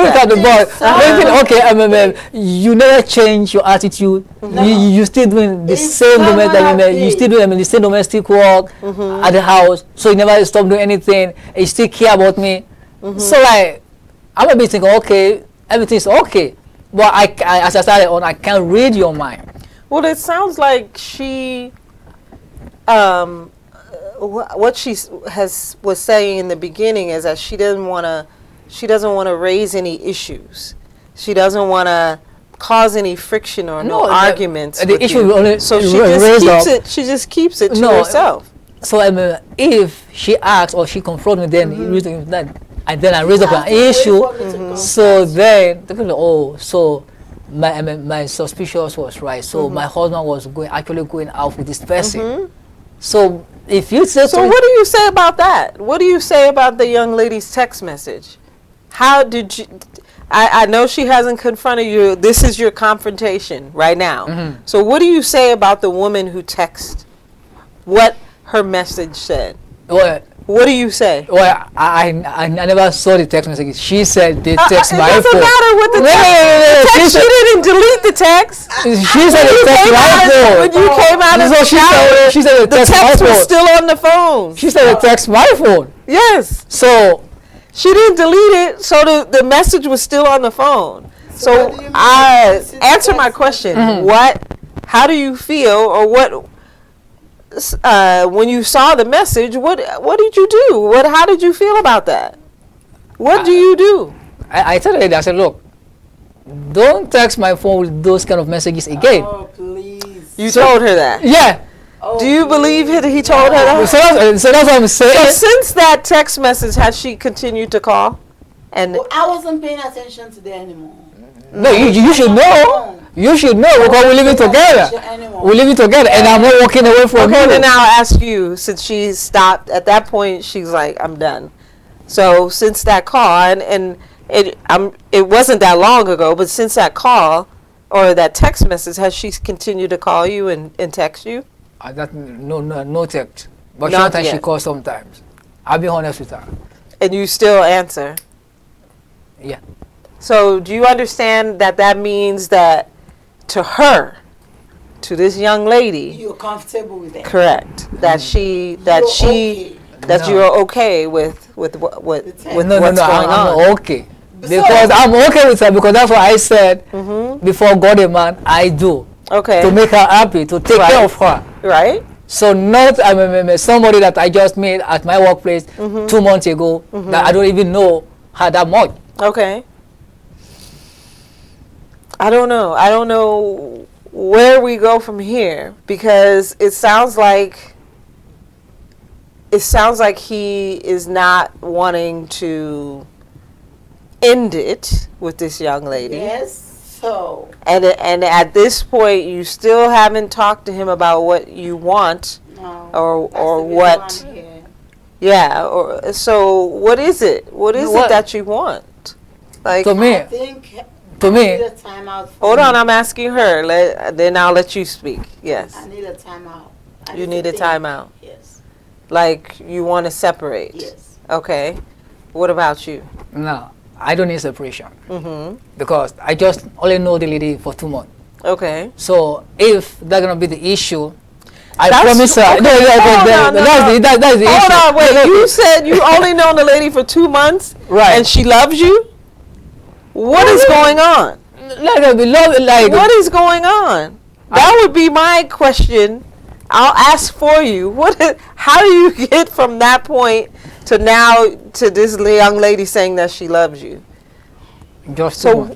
with that, but okay, you never change your attitude. You still doing the If same someone you still doing the same domestic work at the house, so you never stop doing anything, and you still care about me. So like, I'm a bit thinking, okay, everything's okay, but as I started on, I can't read your mind. Well, it sounds like she, what she was saying in the beginning is that she doesn't want to raise any issues. She doesn't want to cause any friction or no arguments. The issue will only so she just keeps it to herself. So if she asks or she confronts me, then and then I raise up an issue. So then they go, so my suspicious was right. So my husband was actually going out with this person. So if you say so, what do you say about that? What do you say about the young lady's text message? How did you? I know she hasn't confronted you. This is your confrontation right now. So what do you say about the woman who texted? What her message said? What do you say? Well, I never saw the text message. She said they text my phone. It doesn't matter what the text. She didn't delete the text. She said they text my phone. When you came out of the shower, she said the text was still on the phone. She said they text my phone. Yes. So she didn't delete it, so the message was still on the phone. So I answer my question. How do you feel, or what? When you saw the message, what did you do? How did you feel about that? What do you do? I told her, I said, look, don't text my phone with those kind of messages again. Oh, please. You told her that? Yeah. Oh, do you believe he told her that? So that's what I'm saying. So since that text message, has she continued to call? And I wasn't paying attention to that anymore. No, you should know. You should know because we're living together. We're living together, and I'm not walking away from okay, you. then I'll ask you, since she stopped, at that point, she's like, I'm done. So since that call, and it wasn't that long ago, but since that call, or that text message, has she continued to call you and text you? No text. But Not sometimes she yet. calls sometimes. I'll be honest with her. And you still answer? Yeah. So do you understand that that means that to her, to this young lady, You're comfortable with that. correct, that she Okay. that No. you're okay with with No, what's I'm going on? okay. Because I'm okay with her, because that's what I said before God a man, I do. Okay. To make her happy, to take care of her. Right? So not somebody that I just met at my workplace 2 months ago that I don't even know her that much. Okay. I don't know. I don't know where we go from here, because it sounds like he is not wanting to end it with this young lady. Yes. So. And at this point, you still haven't talked to him about what you want, No. or That's the reason what. I'm here. Yeah. Or so, what is it? What is it that you want? Like, To me, I think to I me, need a timeout. hold on, I'm asking her. Then I'll let you speak. Yes. I need a timeout. You need a think. timeout. Yes. Like, you want to separate. Yes. Okay. What about you? no, I don't need separation. Mm-hmm. Because I just only know the lady for 2 months. Okay. So if that's gonna be the issue, I That's- promise her. okay, No, hold on, no, that's the Hold issue. on, wait. You said you only known the lady for 2 months, Right. and she loves you? What is going on? What is going on? That would be my question. I'll ask for you. How do you get from that point to now to this young lady saying that she loves you? Just So-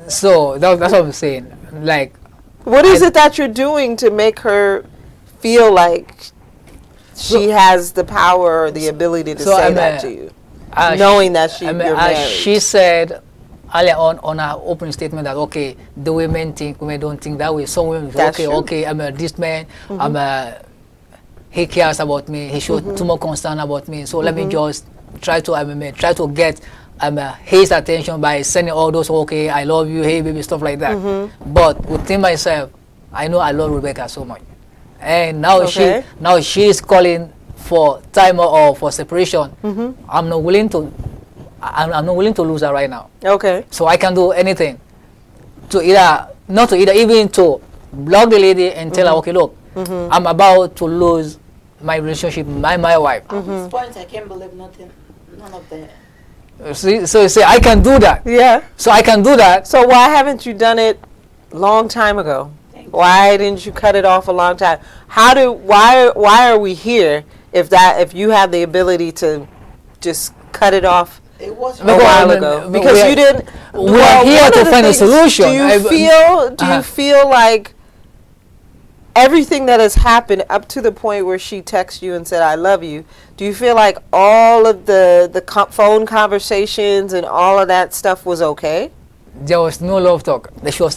so that's what I'm saying. Like, What is it that you're doing to make her feel like she has the power or the ability to so say I'm that to you, uh, knowing that you're married? she said earlier on her opening statement that okay, the women don't think that way. Some women say, That's okay, true. okay, this man, he cares about me. He showed too much concern about me. So let me just try to get his attention by sending all those okay, I love you, hey baby, stuff like that. But within myself, I know I love Rebecca so much, and now Okay. she's calling for time or for separation. I'm not willing to. I'm not willing to lose her right now. Okay. So I can do anything to even to block the lady and tell her, okay, look, I'm about to lose my relationship, my wife. At this point, I can't believe nothing. None of that. So you say I can do that. Yeah. So I can do that. So why haven't you done it long time ago? Thank you. Why didn't you cut it off a long time? Why are we here if you have the ability to just cut it off It was a while ago? Because you didn't. We are here one to of the find a things- solution. Do you feel like everything that has happened up to the point where she texted you and said I love you? Do you feel like all of the phone conversations and all of that stuff was okay? There was no love talk.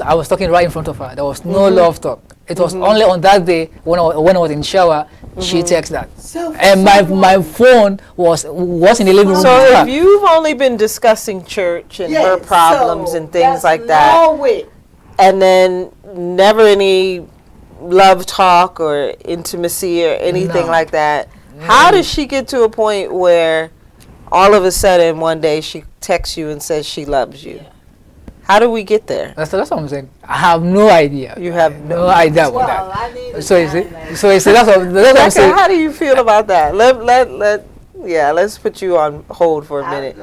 I was talking right in front of her. There was no love talk. It was only on that day when I was in shower, she texted that. So And my phone was in the living room. So with her. if you've only been discussing church and her Yes, problems so and things that's like that, No way. and then never any love talk or intimacy or anything No. like that, how does she get to a point where all of a sudden one day she texts you and says she loves you? How do we get there? That's what I'm saying. I have no idea. You have no idea about Well, that. I need a So you see, timeline. that's what I'm Becca, saying. how do you feel about that? Let's put you on hold for a minute.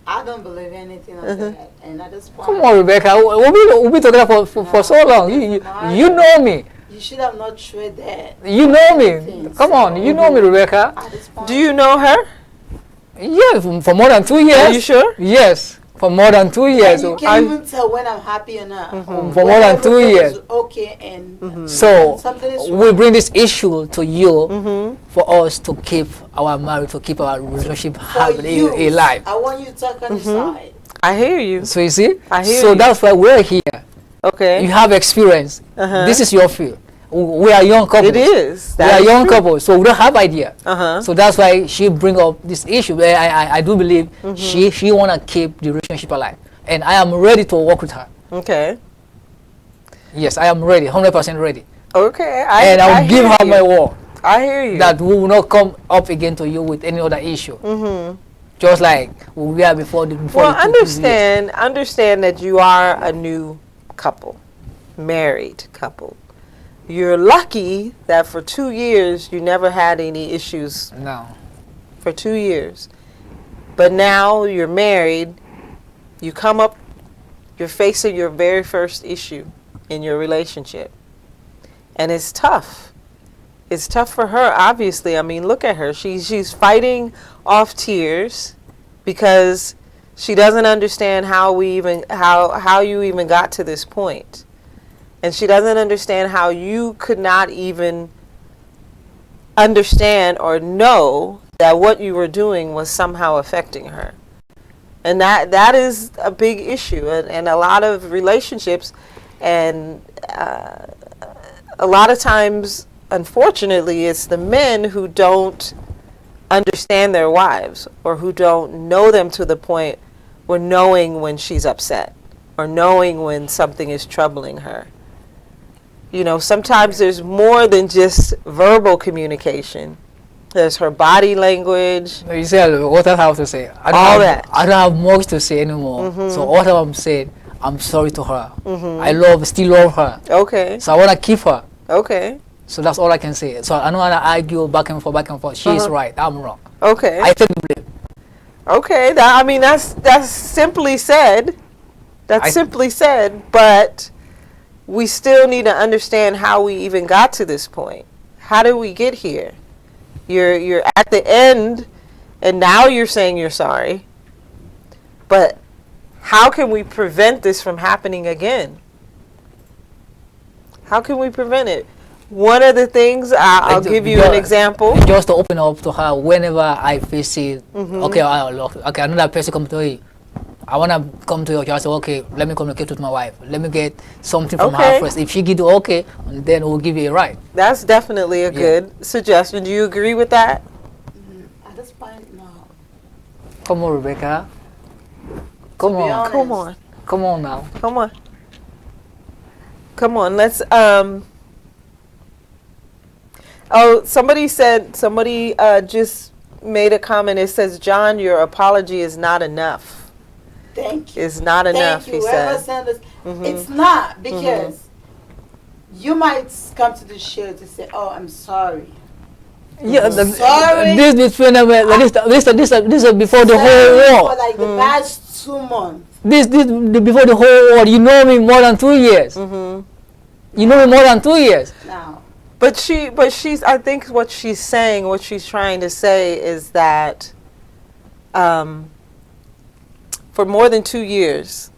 I don't believe anything of that. And at this point, Come on, Rebecca. We've been together for so long. You know me. you should have not tried that. You know me. Things. Come on. You know me, Rebecca. At this point, Do you know her? Yeah, for more than 2 years. Are you sure? Yes, for more than 2 years. you can't even tell when I'm happy or not. For more than 2 Everything years. is okay, and So something is we bring this issue to you for us to keep our marriage, to keep our relationship for you. alive. I want you to talk on the side. I hear you. So you see, I hear so you. that's why we're here. Okay. You have experience. Uh-huh. This is your field. We are young couples. It is. We That are is young true. couples, so we don't have idea. Uh-huh. So that's why she bring up this issue. I do believe she wanna keep the relationship alive, and I am ready to work with her. Okay. Yes, I am ready, 100% ready, Okay. and I will give hear her you. my word I hear you. that we will not come up again to you with any other issue. just like we are before the Well, the 2 years. understand that you are a new couple, married couple. You're lucky that for 2 years you never had any issues No. for 2 years. But now you're married, you come up, you're facing your very first issue in your relationship. And it's tough. It's tough for her, obviously. I mean, look at her. She's fighting off tears because she doesn't understand how you even got to this point. And she doesn't understand how you could not even understand or know that what you were doing was somehow affecting her. And that is a big issue. And a lot of relationships, and a lot of times, unfortunately, it's the men who don't understand their wives, or who don't know them to the point where knowing when she's upset or knowing when something is troubling her. You know, sometimes there's more than just verbal communication. There's her body language. You see what I have to say. I don't have much to say anymore. So what I'm saying, I'm sorry to her. I still love her. Okay. So I want to keep her. Okay. So that's all I can say. So I don't want to argue back and forth. She's right. I'm wrong. Okay. I take the blame. Okay. That's simply said. That's simply said. But we still need to understand how we even got to this point. How did we get here? You're at the end, and now you're saying you're sorry. But how can we prevent this from happening again? How can we prevent it? One of the things, I'll give you an example. Just to open up to her whenever I face it. Okay, another person come to you. I want to come to you. I say, okay, let me communicate with my wife. Let me get something from her first. If she give it okay, then we'll give you a right. That's definitely a good suggestion. Do you agree with that? At this point, no. Come on, Rebecca. Come on. Come on. Come on now. Come on. Come on. Let's somebody just made a comment. It says, John, your apology is not enough. Thank you. It's not enough, he said. It's not, because you might come to the show to say, oh, I'm sorry. Yeah, sorry. This is before the whole war. For like the past 2 months. This before the whole war. You know me more than 2 years. You know me more than 2 years. Now. But she's, I think what she's saying, what she's trying to say is that, for more than 2 years,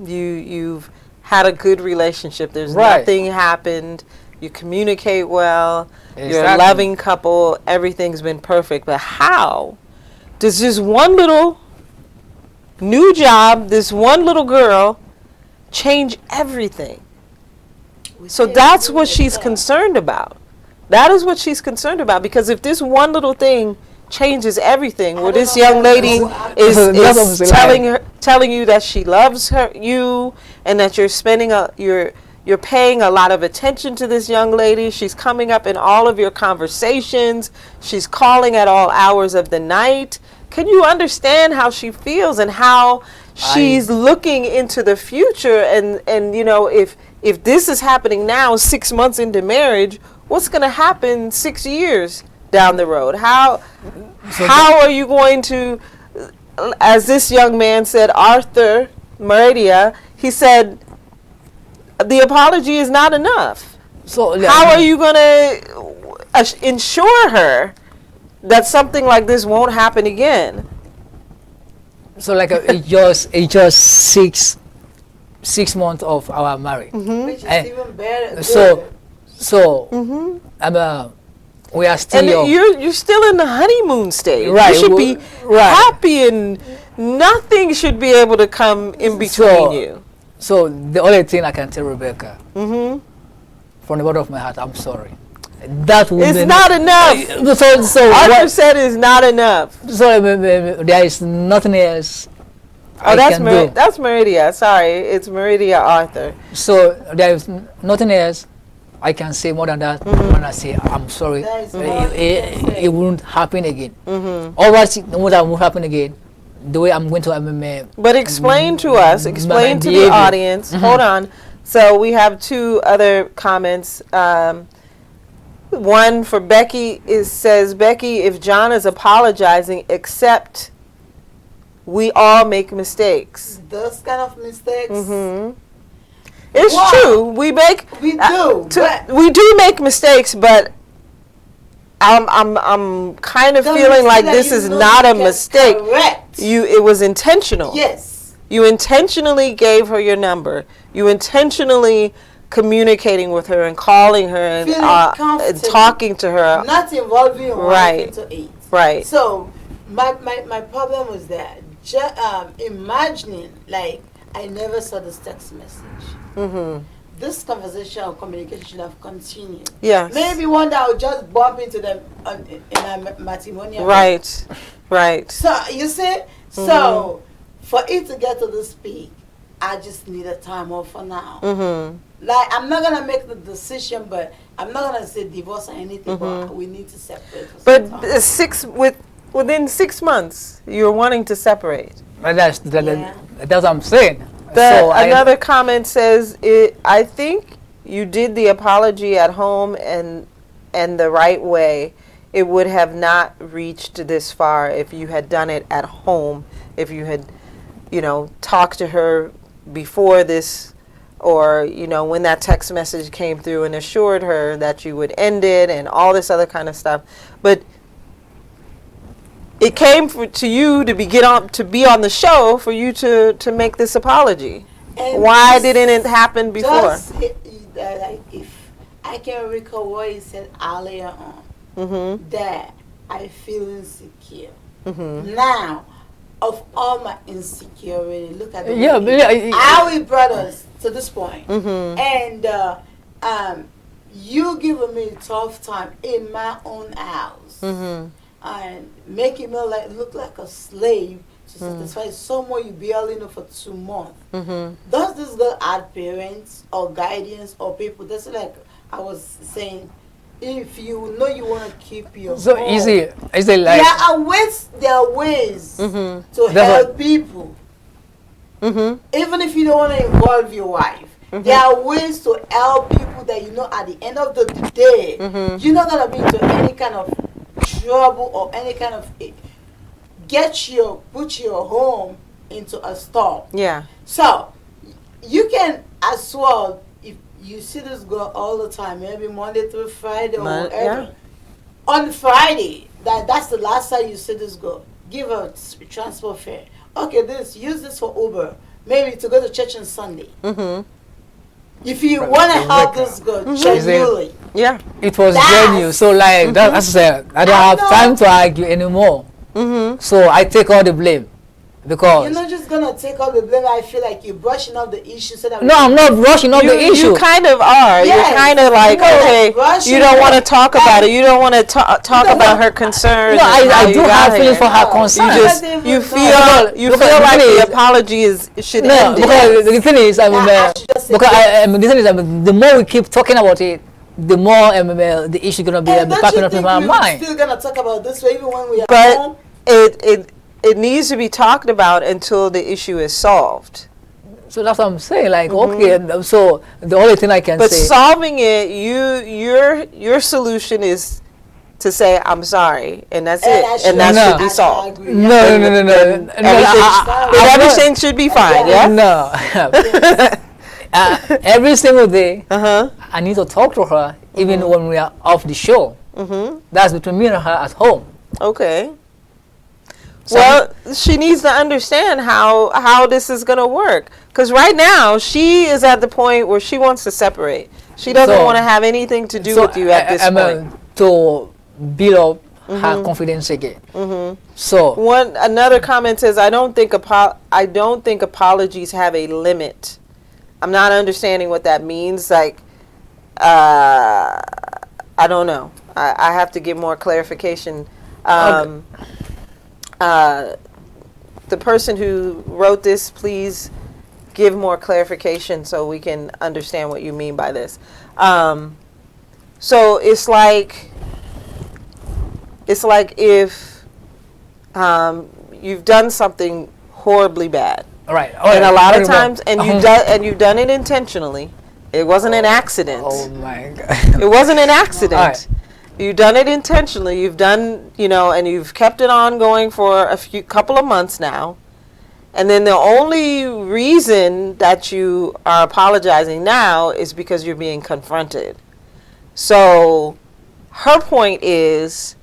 you've had a good relationship. There's nothing happened. You communicate well. You're a loving couple. Everything's been perfect. But how does this one little new job, this one little girl, change everything? So that's what she's concerned about. That is what she's concerned about. Because if this one little thing changes everything, well, this young lady is telling you that she loves you, and that you're paying a lot of attention to this young lady. She's coming up in all of your conversations. She's calling at all hours of the night. Can you understand how she feels and how she's looking into the future? And you know, if this is happening now, 6 months into marriage, what's going to happen 6 years down the road? How are you going to, as this young man said, Arthur Meridia, he said, the apology is not enough. So how are you going to ensure her that something like this won't happen again? So like it just 6 months of our marriage. Which is even better. We are still young. You're still in the honeymoon stage. Right. You should be happy, and nothing should be able to come in between you. So the only thing I can tell Rebecca, from the bottom of my heart, I'm sorry. That it's not enough. So Arthur said it's not enough. So there is nothing else. That's Meridia. Sorry, it's Meridia Arthur. So there is nothing else I can say more than that when I say I'm sorry. That is all you can say. It won't happen again. Otherwise, it won't happen again. The way I'm going to But explain to us, explain to the behavior. audience. Hold on. So we have two other comments. One for Becky says, Becky, if John is apologizing, accept we all make mistakes. Those kind of mistakes. It's Wow. true. We make We do. but we do make mistakes, but I'm kind of the feeling like mistake this you is know not you a can mistake. correct. It was intentional. Yes. You intentionally gave her your number. You intentionally communicating with her and calling her and Feeling and comfortable. talking to her. Not involving your Right. wife into it. Right. So my problem was that imagining like I never saw this text message. This conversation or communication should have continued. Yes. Maybe one day I'll just bump into them in a matrimonial. Right. Right. So you see, so for it to get to this peak, I just need a time off for now. Like I'm not gonna make the decision, but I'm not gonna say divorce or anything. But we need to separate. For some But time. within 6 months, you're wanting to separate. That's what I'm saying. Another comment says, I think you did the apology at home and the right way. It would have not reached this far if you had done it at home, if you had, talked to her before this, or, when that text message came through and assured her that you would end it and all this other kind of stuff. But it came to you to be on the show for you to make this apology. And Why this didn't it happen before? Like if I can recall what he said earlier on, that I feel insecure. Now, of all my insecurity, look at how it brought us to this point. And you giving me a tough time in my own house. And making me look like a slave to satisfy someone you barely know for 2 months. Does this girl add parents or guardians or people? That's like I was saying. If you know you want to keep your home, easy like there are ways to help people. Even if you don't want to involve your wife, there are ways to help people that you know at the end of the day you're not gonna be into any kind of trouble or any kind of put your home into a stall. Yeah. So you can as well, if you see this girl all the time, maybe Monday through Friday or whatever. Yeah. On Friday, that's the last time you see this girl. Give her transport fare. Okay, use this for Uber. Maybe to go to church on Sunday. If you want to help this girl, genuinely. Yeah. It was genuine. So like that's I don't have time to argue anymore. So I take all the blame. Because you're not just gonna take all the blame. I feel like you're brushing off the issue so that no, I'm not brushing off the issue. You kind of are. Yes. You're kind of like, okay, you don't want to talk about it. You don't want to talk about her concerns. No, I do have feelings for her concerns. You feel like the apology should end. Because the thing is, the more we keep talking about it, the more the issue gonna be popping up in my mind. We're still gonna talk about this way even when we are home. It needs to be talked about until the issue is solved. So that's what I'm saying. Like, okay, so the only thing I can say. But solving it, your solution is to say I'm sorry, and that's it, and that should be solved. No. Everything should be fine. Yeah. No. Every single day, I need to talk to her, even when we are off the show. That's between me and her at home. Okay. Well, she needs to understand how this is going to work. Because right now, she is at the point where she wants to separate. She doesn't want to have anything to do with you at this point. To build up her confidence again. So another comment says, I don't think apologies have a limit. I'm not understanding what that means. Like, I don't know. I have to get more clarification. The person who wrote this, please give more clarification so we can understand what you mean by this. So it's like if you've done something horribly bad, Right. and a lot of Very well. times, and you've done it intentionally. It wasn't an accident. Oh my God. It wasn't an accident. All right. You've done it intentionally. You've done, and you've kept it on going for couple of months now. And then the only reason that you are apologizing now is because you're being confronted. So her point is,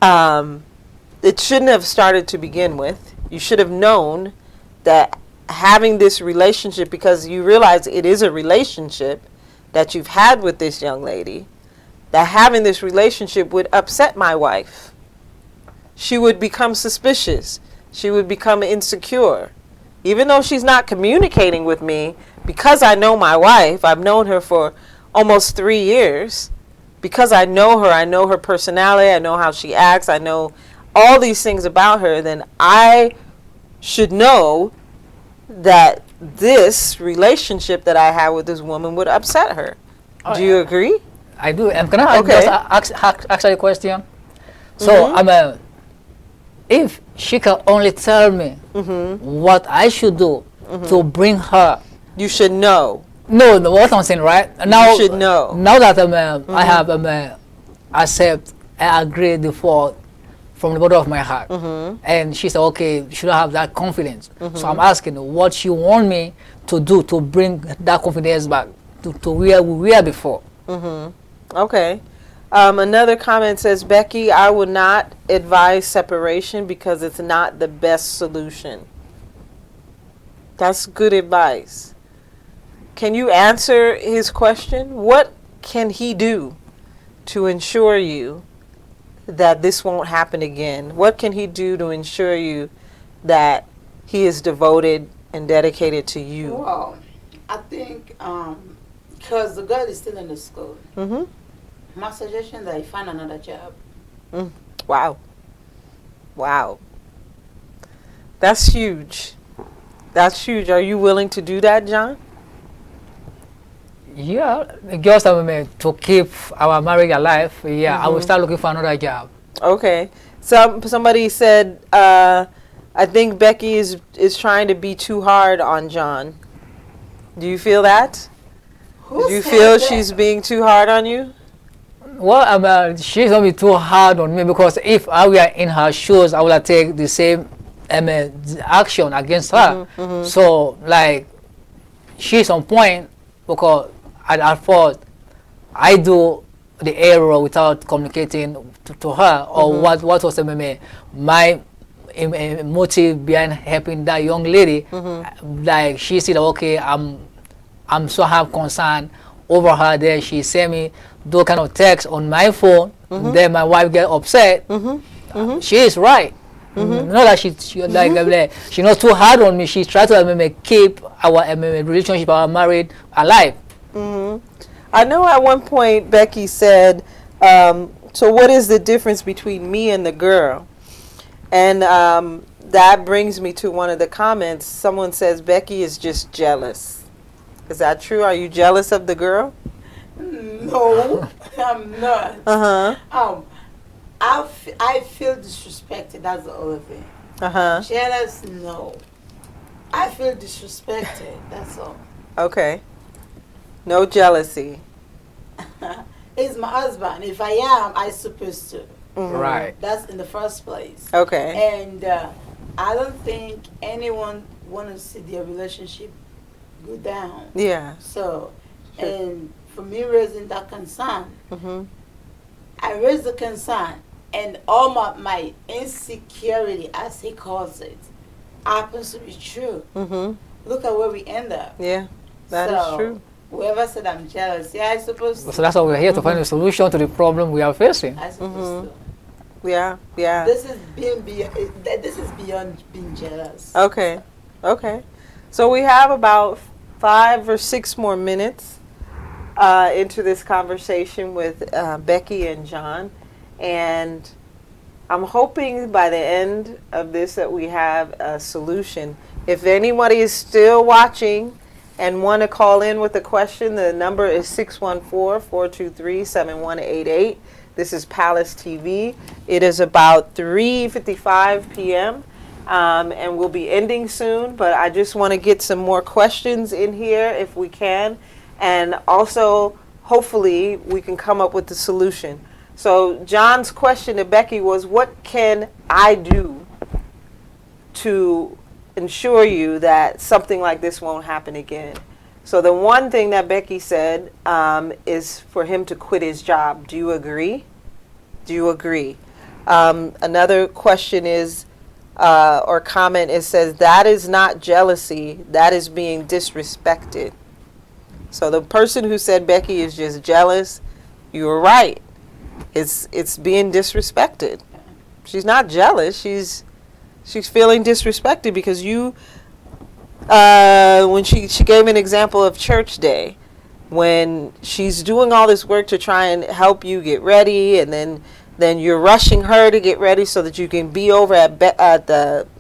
it shouldn't have started to begin with. You should have known that having this relationship, because you realize it is a relationship that you've had with this young lady, that having this relationship would upset my wife. She would become suspicious. She would become insecure. Even though she's not communicating with me, because I know my wife, I've known her for almost 3 years. Because I know her personality, I know how she acts, I know all these things about her, then I should know that this relationship that I have with this woman would upset her. Oh, Do you agree? I do. Can I Okay. just ask a question? So, if she can only tell me what I should do to bring her. You should know. No, what I'm saying, right? Now, should know. Now that I have accept and agree the fault from the bottom of my heart, and she said, okay, should I have that confidence? So I'm asking what you want me to do to bring that confidence back to where we were before. Okay. Another comment says, Becky, I would not advise separation because it's not the best solution. That's good advice. Can you answer his question? What can he do to ensure you that this won't happen again? What can he do to ensure you that he is devoted and dedicated to you? Well, I think because the girl is still in the school, my suggestion is that he find another job. Wow. Wow. That's huge. That's huge. Are you willing to do that, John? Yeah, just to keep our marriage alive. Yeah, I will start looking for another job. Okay. Somebody said, I think Becky is trying to be too hard on John. Do you feel that? Do you feel she's being too hard on you? Well, she's gonna be too hard on me because if I were in her shoes, I would have take the same action against her. So, like, she's on point because at first I do the error without communicating to her or what was my motive behind helping that young lady. Like, she said, okay, I'm so have concern over her. Then she sent me those kind of texts on my phone. Then my wife get upset. She is right. Not that she like she's not too hard on me. She tries to keep our relationship, our marriage alive. I know at one point Becky said, so what is the difference between me and the girl? And that brings me to one of the comments. Someone says Becky is just jealous. Is that true? Are you jealous of the girl? No, I'm not. I feel disrespected. That's the only thing. Jealous? No. I feel disrespected. That's all. Okay. No jealousy. He's my husband. If I am, I'm supposed to. Right. That's in the first place. Okay. And I don't think anyone want to see their relationship go down. Yeah. So, and for me raising that concern, I raised the concern, and all my insecurity, as he calls it, happens to be true. Look at where we end up. Yeah, that is true. Whoever said I'm jealous, yeah, I suppose. So that's why we're here to find a solution to the problem we are facing. I suppose so. Yeah, yeah. This is beyond being jealous. Okay, okay. So we have about 5 or 6 more minutes into this conversation with Becky and John, and I'm hoping by the end of this that we have a solution. If anybody is still watching and want to call in with a question, the number is 614-423-7188. This is Palace TV. It is about 3:55 p.m. And we'll be ending soon, but I just want to get some more questions in here if we can, and also hopefully we can come up with the solution. So John's question to Becky was, what can I do to ensure you that something like this won't happen again? So the one thing that Becky said is for him to quit his job. Do you agree? Do you agree? Another question is, or comment, it says, that is not jealousy, that is being disrespected. So the person who said Becky is just jealous, you were right. It's being disrespected. She's not jealous, she's feeling disrespected because you, when she gave an example of church day, when she's doing all this work to try and help you get ready, and then you're rushing her to get ready so that you can be over at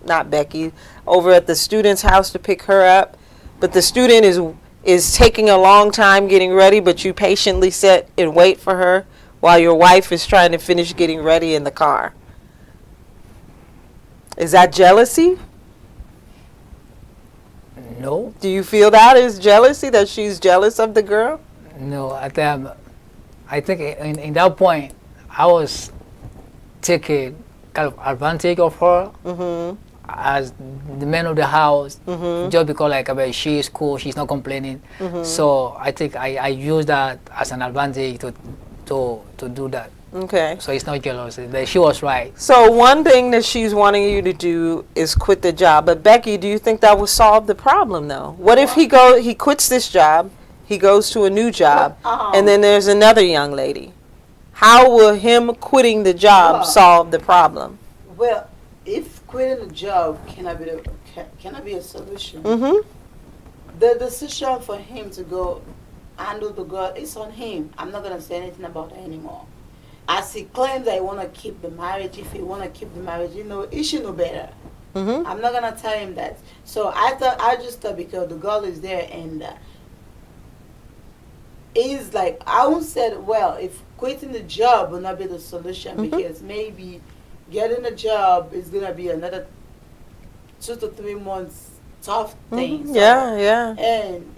not Becky, over at the student's house to pick her up. But the student is taking a long time getting ready, but you patiently sit and wait for her while your wife is trying to finish getting ready in the car. Is that jealousy? No. Do you feel that is jealousy, that she's jealous of the girl? No, I think in that point, I was taking kind of advantage of her as the man of the house, just because she is cool, she's not complaining. So I think I use that as an advantage to do that. Okay. So it's not jealousy. She was right. So one thing that she's wanting you to do is quit the job. But Becky, do you think that will solve the problem though? What if he quits this job, he goes to a new job, and then there's another young lady? How will him quitting the job solve the problem? Well, if quitting the job cannot be a solution, the decision for him to go handle the girl is on him. I'm not gonna say anything about it anymore. As he claims that he want to keep the marriage, if he want to keep the marriage, he should know better. I'm not gonna tell him that. So I just thought because the girl is there and is like, I won't say, well, if quitting the job will not be the solution, because maybe getting a job is gonna be another 2 to 3 months tough thing. So, yeah. And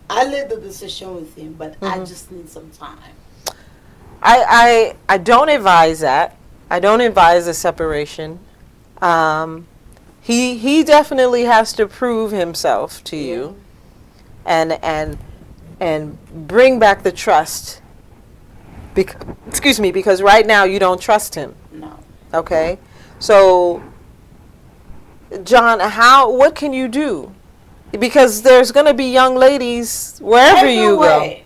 I leave the decision with him, but I just need some time. I don't advise that. I don't advise a separation. He definitely has to prove himself to you, and bring back the trust. Because right now you don't trust him. No. Okay, so John, what can you do? Because there's going to be young ladies wherever you go.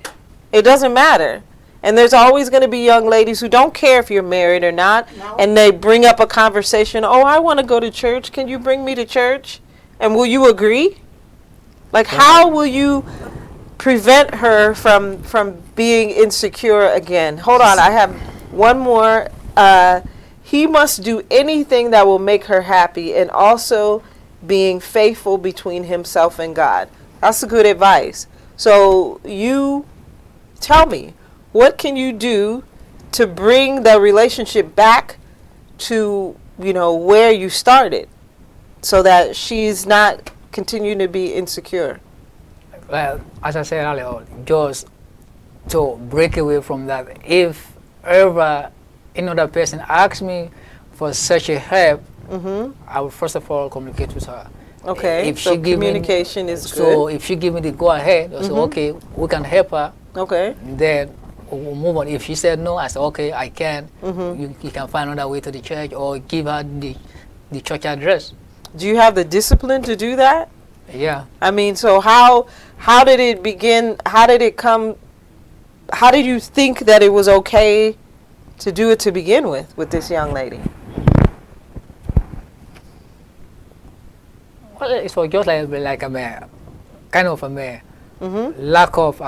It doesn't matter. And there's always going to be young ladies who don't care if you're married or not. No. And they bring up a conversation. Oh, I want to go to church. Can you bring me to church? And will you agree? Like, how will you prevent her from being insecure again? Hold on. I have one more. He must do anything that will make her happy, and also being faithful between himself and God. That's good advice. So you tell me, what can you do to bring the relationship back to, where you started, so that she's not continuing to be insecure? Well, as I said earlier, just to break away from that. If ever another person asks me for such a help, I will first of all communicate with her. Okay, if so she communication is good. So if she give me the go ahead, I say, okay, we can help her. Okay. Then we'll move on. If she said no, I said, okay, I can. You can find another way to the church, or give her the church address. Do you have the discipline to do that? Yeah. I mean, so how did it begin? How did it come? How did you think that it was okay to do it to begin with this young lady? Well, it was just like a kind of lack of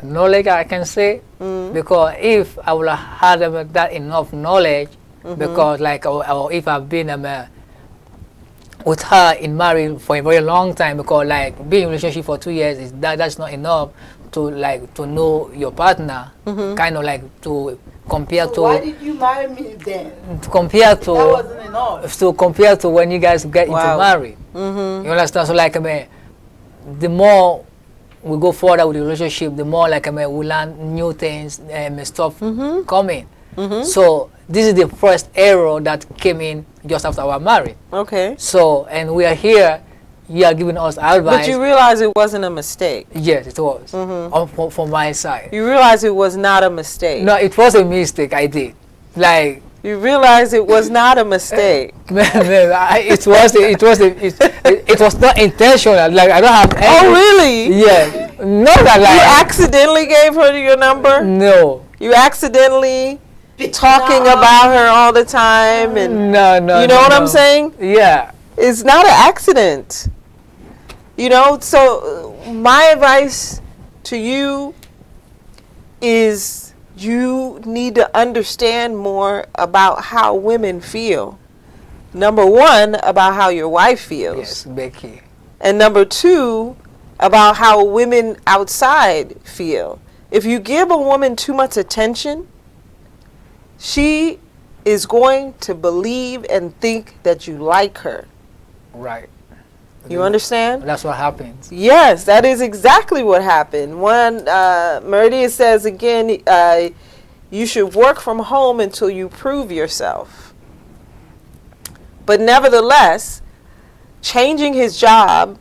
knowledge, I can say, because if I would have had that enough knowledge, because or if I've been with her in marriage for a very long time, because like being in a relationship for 2 years is that's not enough to like to know your partner, kind of like to compare So why to did you marry me then? compare That to wasn't enough. to compare to when you guys get into Wow. marriage. You understand? So like I mean, the more we go further with the relationship, the more like I mean we learn new things and stuff coming. So this is the first error that came in just after our marriage. Okay. So and we are here. You are giving us advice. But you realize it wasn't a mistake. Yes, it was from my side. You realize it was not a mistake. No, it was a mistake I did. Like You realize it was not a mistake. it was not intentional. Like I don't have any. Oh, really? Yeah. Not that You like accidentally gave her your number? no. You accidentally talking about her all the time and No. you know no, what no. I'm saying? Yeah. It's not an accident. You know, so my advice to you is you need to understand more about how women feel. Number one, about how your wife feels. Yes, Becky. And number two, about how women outside feel. If you give a woman too much attention, she is going to believe and think that you like her. Right. You understand? That's what happens. Yes, that is exactly what happened. When Meridia says again, you should work from home until you prove yourself. But nevertheless, changing your job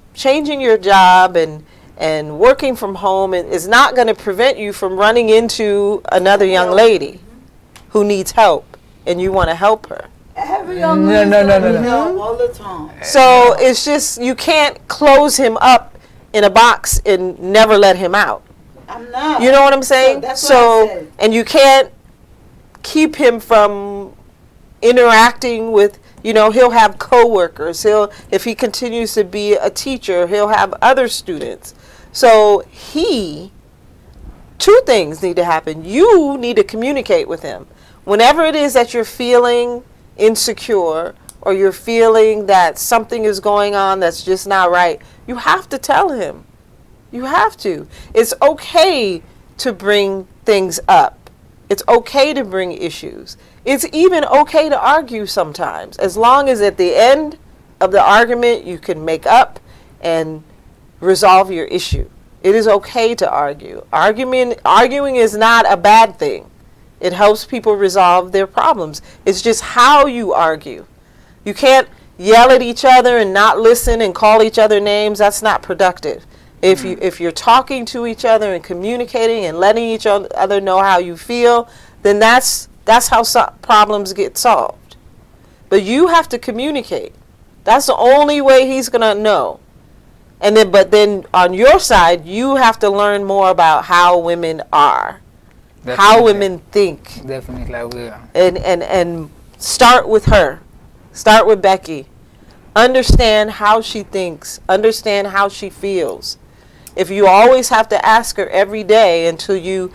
and working from home is not going to prevent you from running into another young lady who needs help and you want to help her. Every young No, man no, no, no, help all the time. So it's just, you can't close him up in a box and never let him out. I'm not. You know what I'm saying? So that's what I said. And you can't keep him from interacting with, you know, he'll have coworkers. If he continues to be a teacher, he'll have other students. So two things need to happen. You need to communicate with him. Whenever it is that you're feeling insecure or you're feeling that something is going on that's just not right, you have to tell him. You have to. It's okay to bring things up. It's okay to bring issues. It's even okay to argue sometimes, as long as at the end of the argument you can make up and resolve your issue. It is okay to argue. Arguing is not a bad thing. It helps people resolve their problems. It's just how you argue. You can't yell at each other and not listen and call each other names. That's not productive. If you're talking to each other and communicating and letting each other know how you feel, then that's how problems get solved. But you have to communicate. That's the only way he's gonna know. But then on your side, you have to learn more about how women are. How women think. Definitely, I will. And start with her. Start with Becky. Understand how she thinks. Understand how she feels. If you always have to ask her every day until you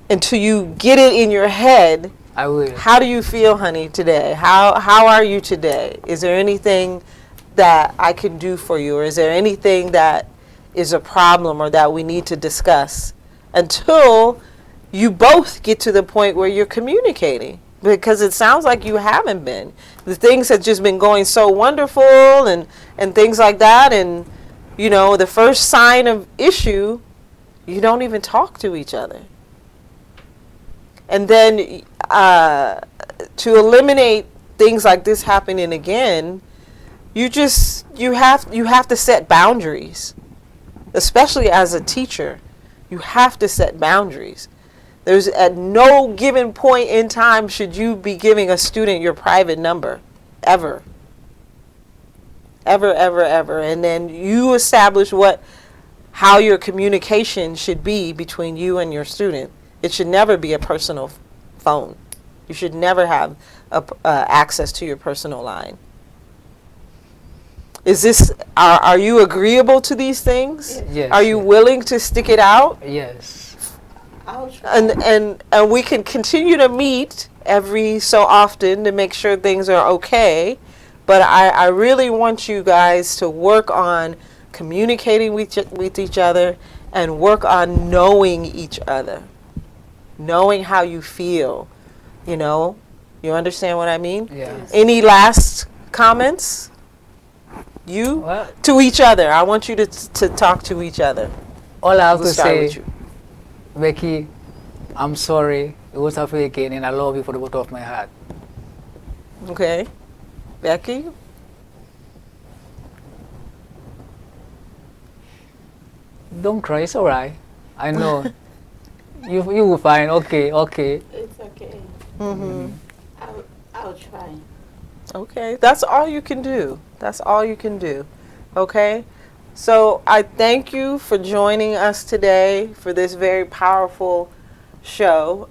get it in your head, I will. how do you feel, honey, today? How are you today? Is there anything that I can do for you? Or is there anything that is a problem or that we need to discuss? Until you both get to the point where you're communicating, because it sounds like you haven't been. The things have just been going so wonderful and things like that, and you know, the first sign of issue, you don't even talk to each other. And then to eliminate things like this happening again, you have to set boundaries, especially as a teacher. You have to set boundaries. There's at no given point in time should you be giving a student your private number, ever. Ever, ever, ever. And then you establish how your communication should be between you and your student. It should never be a personal phone. You should never have access to your personal line. Are you agreeable to these things? Yes. Are you willing to stick it out? Yes. And we can continue to meet every so often to make sure things are okay, But I really want you guys to work on communicating with each other and work on knowing each other, knowing how you feel, you know. You understand what I mean? Yes. Any last comments? You? Well, To each other. I want you to talk to each other. all I have We'll to start say, with you. Becky, I'm sorry. It was happen again, and I love you for the bottom of my heart. Okay. Becky? Don't cry. It's alright. I know. you will find. Okay. Okay. It's okay. Mm-hmm. I'll try. Okay. That's all you can do. That's all you can do. Okay? So I thank you for joining us today for this very powerful show.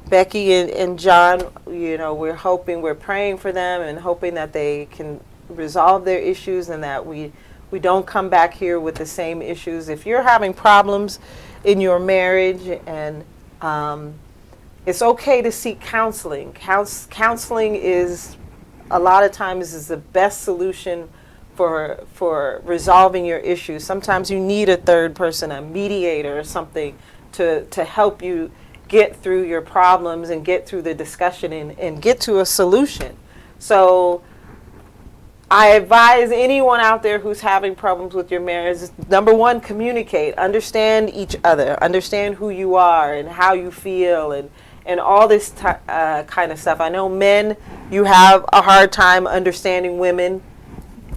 Becky and John, you know, we're praying for them and hoping that they can resolve their issues and that we don't come back here with the same issues. If you're having problems in your marriage, and it's okay to seek counseling. Counseling is a lot of times is the best solution for resolving your issues. Sometimes you need a third person, a mediator or something to help you get through your problems and get through the discussion and get to a solution. So I advise anyone out there who's having problems with your marriage, number one, communicate, understand each other, understand who you are and how you feel and all this kind of stuff. I know men, you have a hard time understanding women.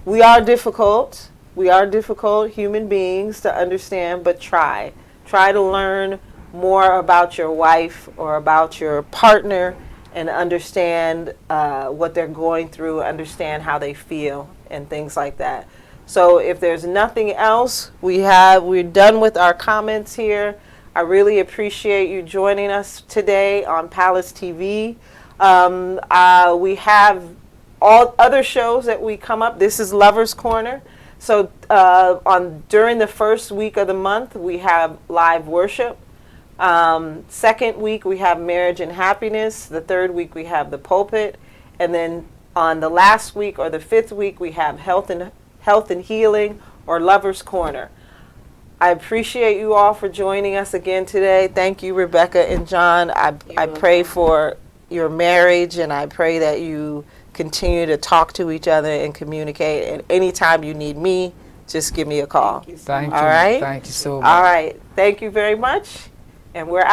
We are difficult. We are difficult human beings to understand, but try. Try to learn more about your wife or about your partner and understand what they're going through, understand how they feel and things like that. So if there's nothing else, we're done with our comments here. I really appreciate you joining us today on Palace TV. We have all other shows that we come up. This is Lovers Corner. So during the first week of the month, we have live worship. Second week we have Marriage and Happiness. The third week we have The Pulpit. And then on the last week or the fifth week we have Health and Healing or Lovers Corner. I appreciate you all for joining us again today. Thank you, Rebecca and John. I pray for your marriage, and I pray that you continue to talk to each other and communicate. And anytime you need me, just give me a call. Thank you so Thank much. you. All right? Thank you so much. All right. Thank you very much. And we're out.